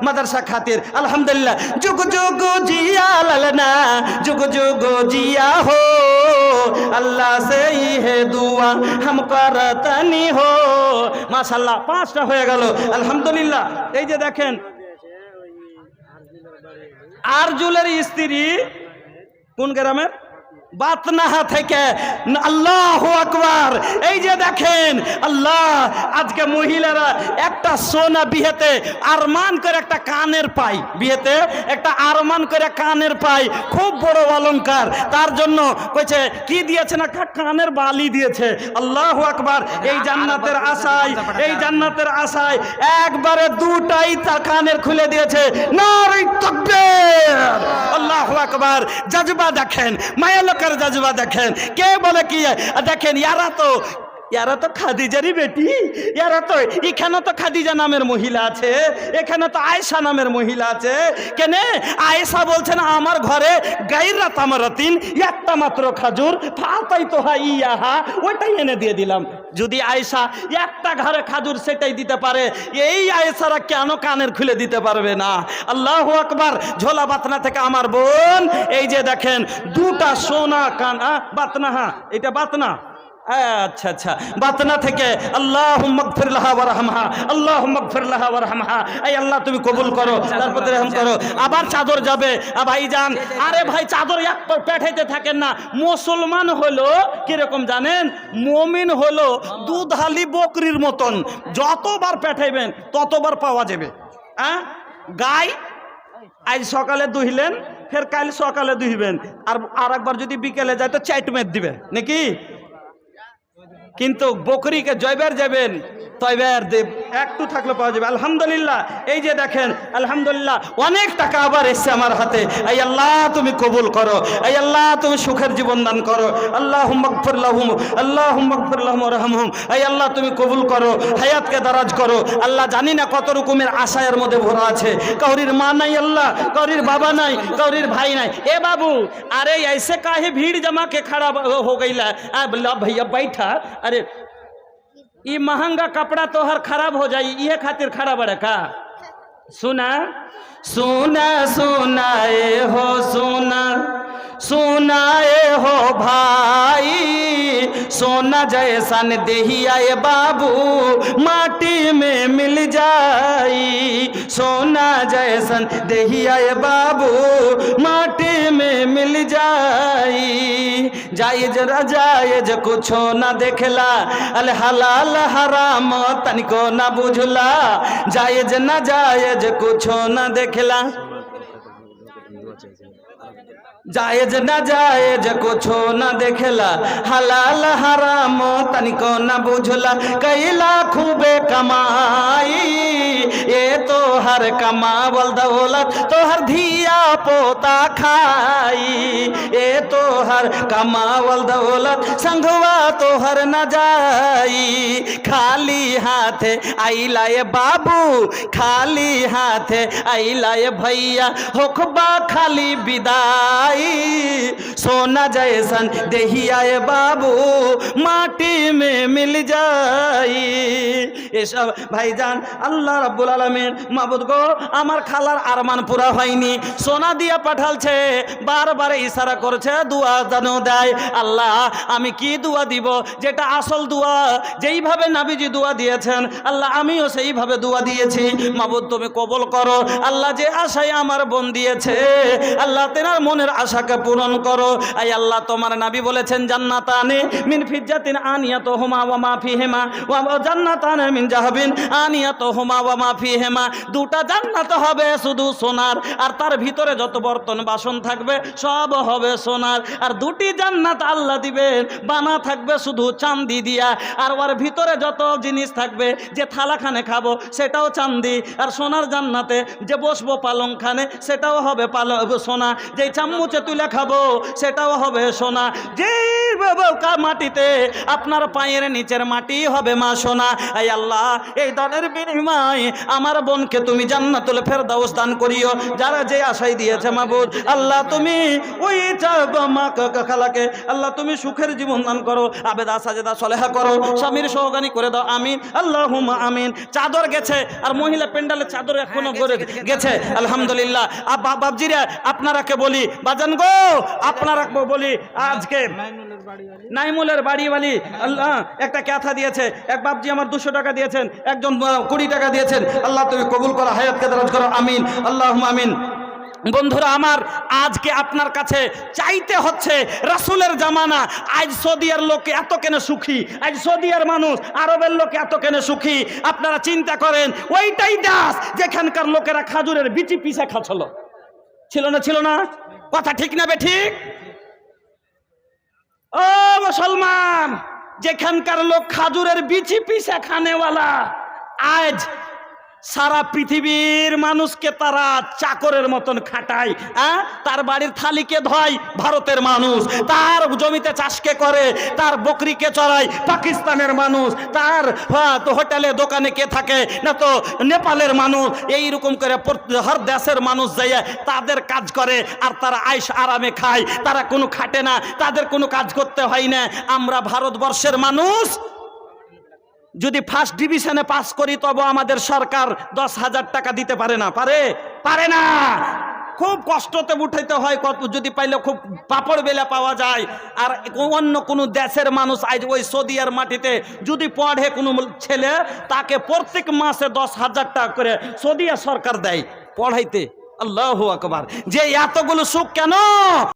मदरसा खातिर अल्हम्दुलिल्लाह। जुग जुग जिया ललना, जुग जुग जिया हो, अल्लाह से ही है दुआ हम करतनी हो। माशाल्लाह 5টা হয়ে গেল আলহামদুলিল্লাহ। এই যে দেখেন আরজুলের স্ত্রী কোন গ্রামের? বাতনাহা থেকে। আল্লাহু আকবার। এই যে দেখেন আল্লাহ, আজকে মহিলারা একটা সোনা বিয়েতে আরমান করে একটা কানের পাই, বিয়েতে একটা আরমান করে কানের পাই, খুব বড় অলংকার। তার জন্য কইছে কি দিয়েছে না, কানের বালি দিয়েছে। আল্লাহু আকবার। এই জান্নাতের আশায়, এই জান্নাতের আশায় একবারে 2টাই তার কানের খুলে দিয়েছে। নারে তাকবীর, আল্লাহু আকবার। জজবা দেখেন, মায়া कर जज्बा देखें के बोले कि देखें यारा तो खादिजारी बेटी, यारा तो एखाने तो खादिजा नामेर महिला आछे, एखाने तो आयशा नामेर महिला आछे। केने आयशा बोलछेन आमार घरे गायरा तामारातिन एकटा मात्र खाजूर फाताई तो हाइयाहा, ओइटाई एने दिए दिलाम। যদি আয়েশা একটা ঘরে খাজুর সেটাই দিতে পারে, এই আয়েশারা কেন কানের খুলে দিতে পারবে না? আল্লাহু আকবার। ঝোলা বাতনা থেকে আমার বোন এই যে দেখেন দুটা সোনা বাতনা, হ্যাঁ এটা বাতনা, আচ্ছা আচ্ছা, বাতনা থেকে আল্লাহুম্মা গফির লাহা ওয়ারহামহা, আল্লাহুম্মা গফির লাহা ওয়ারহামহা, এই আল্লাহ তুমি কবুল করো, তারপর রহম করো। আবার চাদর যাবে, ভাইজান, আরে ভাই চাদর এক পেঠাইতে থাকেন না। মুসলমান হলো কিরকম জানেন? মুমিন হলো দুধালি বকরির মতন, যতবার পেঠাইবেন ততবার পাওয়া যাবে। গাই আজ সকালে দুইলেন, ফের কাল সকালে দুইবেন, আর একবার যদি বিকেলে যায় তো চাইট মেট দিবে নাকি? কিন্তু বকরিকে জয়বার যাবেন তয়বার দেব একটু থাকলে পাওয়া যাবে। আলহামদুলিল্লাহ, এই যে দেখেন আলহামদুলিল্লাহ অনেক টাকা আবার এসছে আমার হাতে। এই আল্লাহ তুমি কবুল করো, এই আল্লাহ তুমি সুখের জীবন দান করো। আল্লাহুম্মা গফির লাহুম, আল্লাহুম্মা গফির লাহুম ওয়ারহামহুম, এই আল্লাহ তুমি কবুল করো, হায়াতকে দারাজ করো। আল্লাহ জানি না কত রকমের আশায়ের মধ্যে ভরা আছে। কাউরির মা নাই আল্লাহ, কাউরির বাবা নাই, কাউরির ভাই নাই। এ বাবু, अरे ऐसे काहे भीड़ जमा के खड़ा हो गईला? भैया बैठा, अरे ये महंगा कपड़ा तो हर खराब हो जाई, ये खातिर खड़ा बड़ा का? सुना सुना सुनाए हो, सुना सुनाए हो भाई, सोना जैसा देहिया बाबू माटी में मिल जाई, सोना जैसन देहिया बाबू माटी में मिल जाई, जायज जायज कुछो ना देखला, अल हलाल हराम तनिको ना बुझला, जायज ना जायज कुछो ना देखला, जायज ना जायज कुछो ना देखला, हलाल हराम तनिको ना बुझला, कैला खूबे कमाई, ये तो हर कमावल दौलत तो हर धिया पोता खाई, ये तो हर कमावल दौलत संगवा तो हर न जाई, खाली हाथ आई लाए बाबू, खाली हाथ आई लाए भैया, होखबा खाली विदाई, सोना जैसन देहिया बाबू माटी में मिल जाई। এসব ভাইজান আল্লাহ রাব্বুল আলামিন মাবুদ গো, আমার খালার আরমান পুরা হয়নি, সোনা দিয়ে পাঠালছে, বারবার ইশারা করছে দোয়া জানো দেয়। আল্লাহ আমি কি দোয়া দিব? যেটা আসল দোয়া, যেইভাবে নবীজি দোয়া দিয়েছেন আল্লাহ আমিও সেইভাবে দোয়া দিয়েছি। মাবুদ তুমি কবুল করো। আল্লাহ যে আশায় আমার বোন দিয়েছে আল্লাহ তেনার মনের আশাকে পূরণ করো। আই আল্লাহ তোমার নবী বলেছেন জান্নাতানে মিন ফিজ্জাতিন আনিয়াতুহুমা ওয়া মা ফিহিমা ওয়া জান্নাতানে মিন জাহাবিন আনিয়াতুহুমা ওয়া মা ফিহিমা, দুটা জান্নাত হবে শুধু সোনার, আর তার ভিতরে যত বর্তন বাসন থাকবে সব হবে সোনার, আর দুটি জান্নাত আল্লাহ দিবেন বানা থাকবে শুধু চাঁদি দিয়া, আর ওর ভিতরে যত জিনিস থাকবে, যে থালাখানে খাবো সেটাও চাঁদি, আর সোনার জান্নাতে যে বসবো পালংখানে সেটাও হবে সোনা, যেই চামচে তুলে খাবো সেটাও হবে সোনা, যেই মাটিতে আপনার পায়ের নিচের মাটি হবে মা সোনা। এই আল্লাহ এই দানের বিনিময় আমার বোনকে তুমি জান্নাতুল ফেরদাউস দান করিও, যারা যে আশাই দিয়েছে মাবুদ আল্লাহ তুমি ওই মা খালাকে আল্লাহ তুমি সুখের জীবন দান করো, আবেদা সাজেদা সলেহা করো, স্বামীর সহগানী করে দাও, আমিন আল্লাহুম্মা আমিন। চাদর গেছে, আর মহিলা প্যান্ডেলের চাদর এখনো গেছে আলহামদুলিল্লাহ। বাবজিরা আপনারাকে বলি, বাজান গো আপনারা বলি, আজকে নাইমুলের বাড়িওয়ালি আল্লাহ একটা ক্যাথা দিয়েছে, এক বাবজি আমার 200 টাকা দিয়েছেন, একজন 20 টাকা দিয়েছেন, আল্লাহ তুমি কবুল করো, হায়াতকে দারাজ করো, আমিন আল্লাহুম্মা আমিন। বন্ধুরা আমার, আজকে আপনার কাছে চাইতে হচ্ছে রাসূলের জামানা। আজ সৌদিয়ার লোক এত কেন সুখী, আজ সৌদিয়ার মানুষ আরবের লোক এত কেন সুখী? আপনারা চিন্তা করেন, ওইটাই দেশ যেখানকার লোকেরা খাজুরের বিচি পিছে খাচ্ছিল, ছিল না? কথা ঠিক না বে ঠিক? ও মুসলমান, যেখানকার লোক খাজুরের বিচি পিছে খানেওয়ালা, আজ সারা পৃথিবীর মানুষকে তারা চাকরের মতন খাটায়। তার বাড়ির থালিকে ধয় ভারতের মানুষ, তার জমিতে চাষকে করে, তার বকরিকে চড়ায় পাকিস্তানের মানুষ, তার হোটেলে দোকানে কে থাকে না তো নেপালের মানুষ। এইরকম করে হর দেশের মানুষ যাইয়া তাদের কাজ করে, আর তারা আইস আরামে খায়, তারা কোনো খাটে না, তাদের কোনো কাজ করতে হয় না। আমরা ভারতবর্ষের মানুষ যদি ফার্স্ট ডিভিশনে পাস করি তবে আমাদের সরকার 10,000 টাকা দিতে পারে না, পারে না। খুব কষ্টতে উঠাইতে হয়, কত যদি পাইলে খুব পাপড় বেলা পাওয়া যায়। আর অন্য কোনো দেশের মানুষ আজ ওই সৌদিয়ার মাটিতে যদি পড়ে কোনো ছেলে, তাকে প্রত্যেক মাসে 10,000 টাকা করে সৌদিয়া সরকার দেয় পড়াইতে। আল্লাহু আকবার। যে এতগুলো সুখ কেন?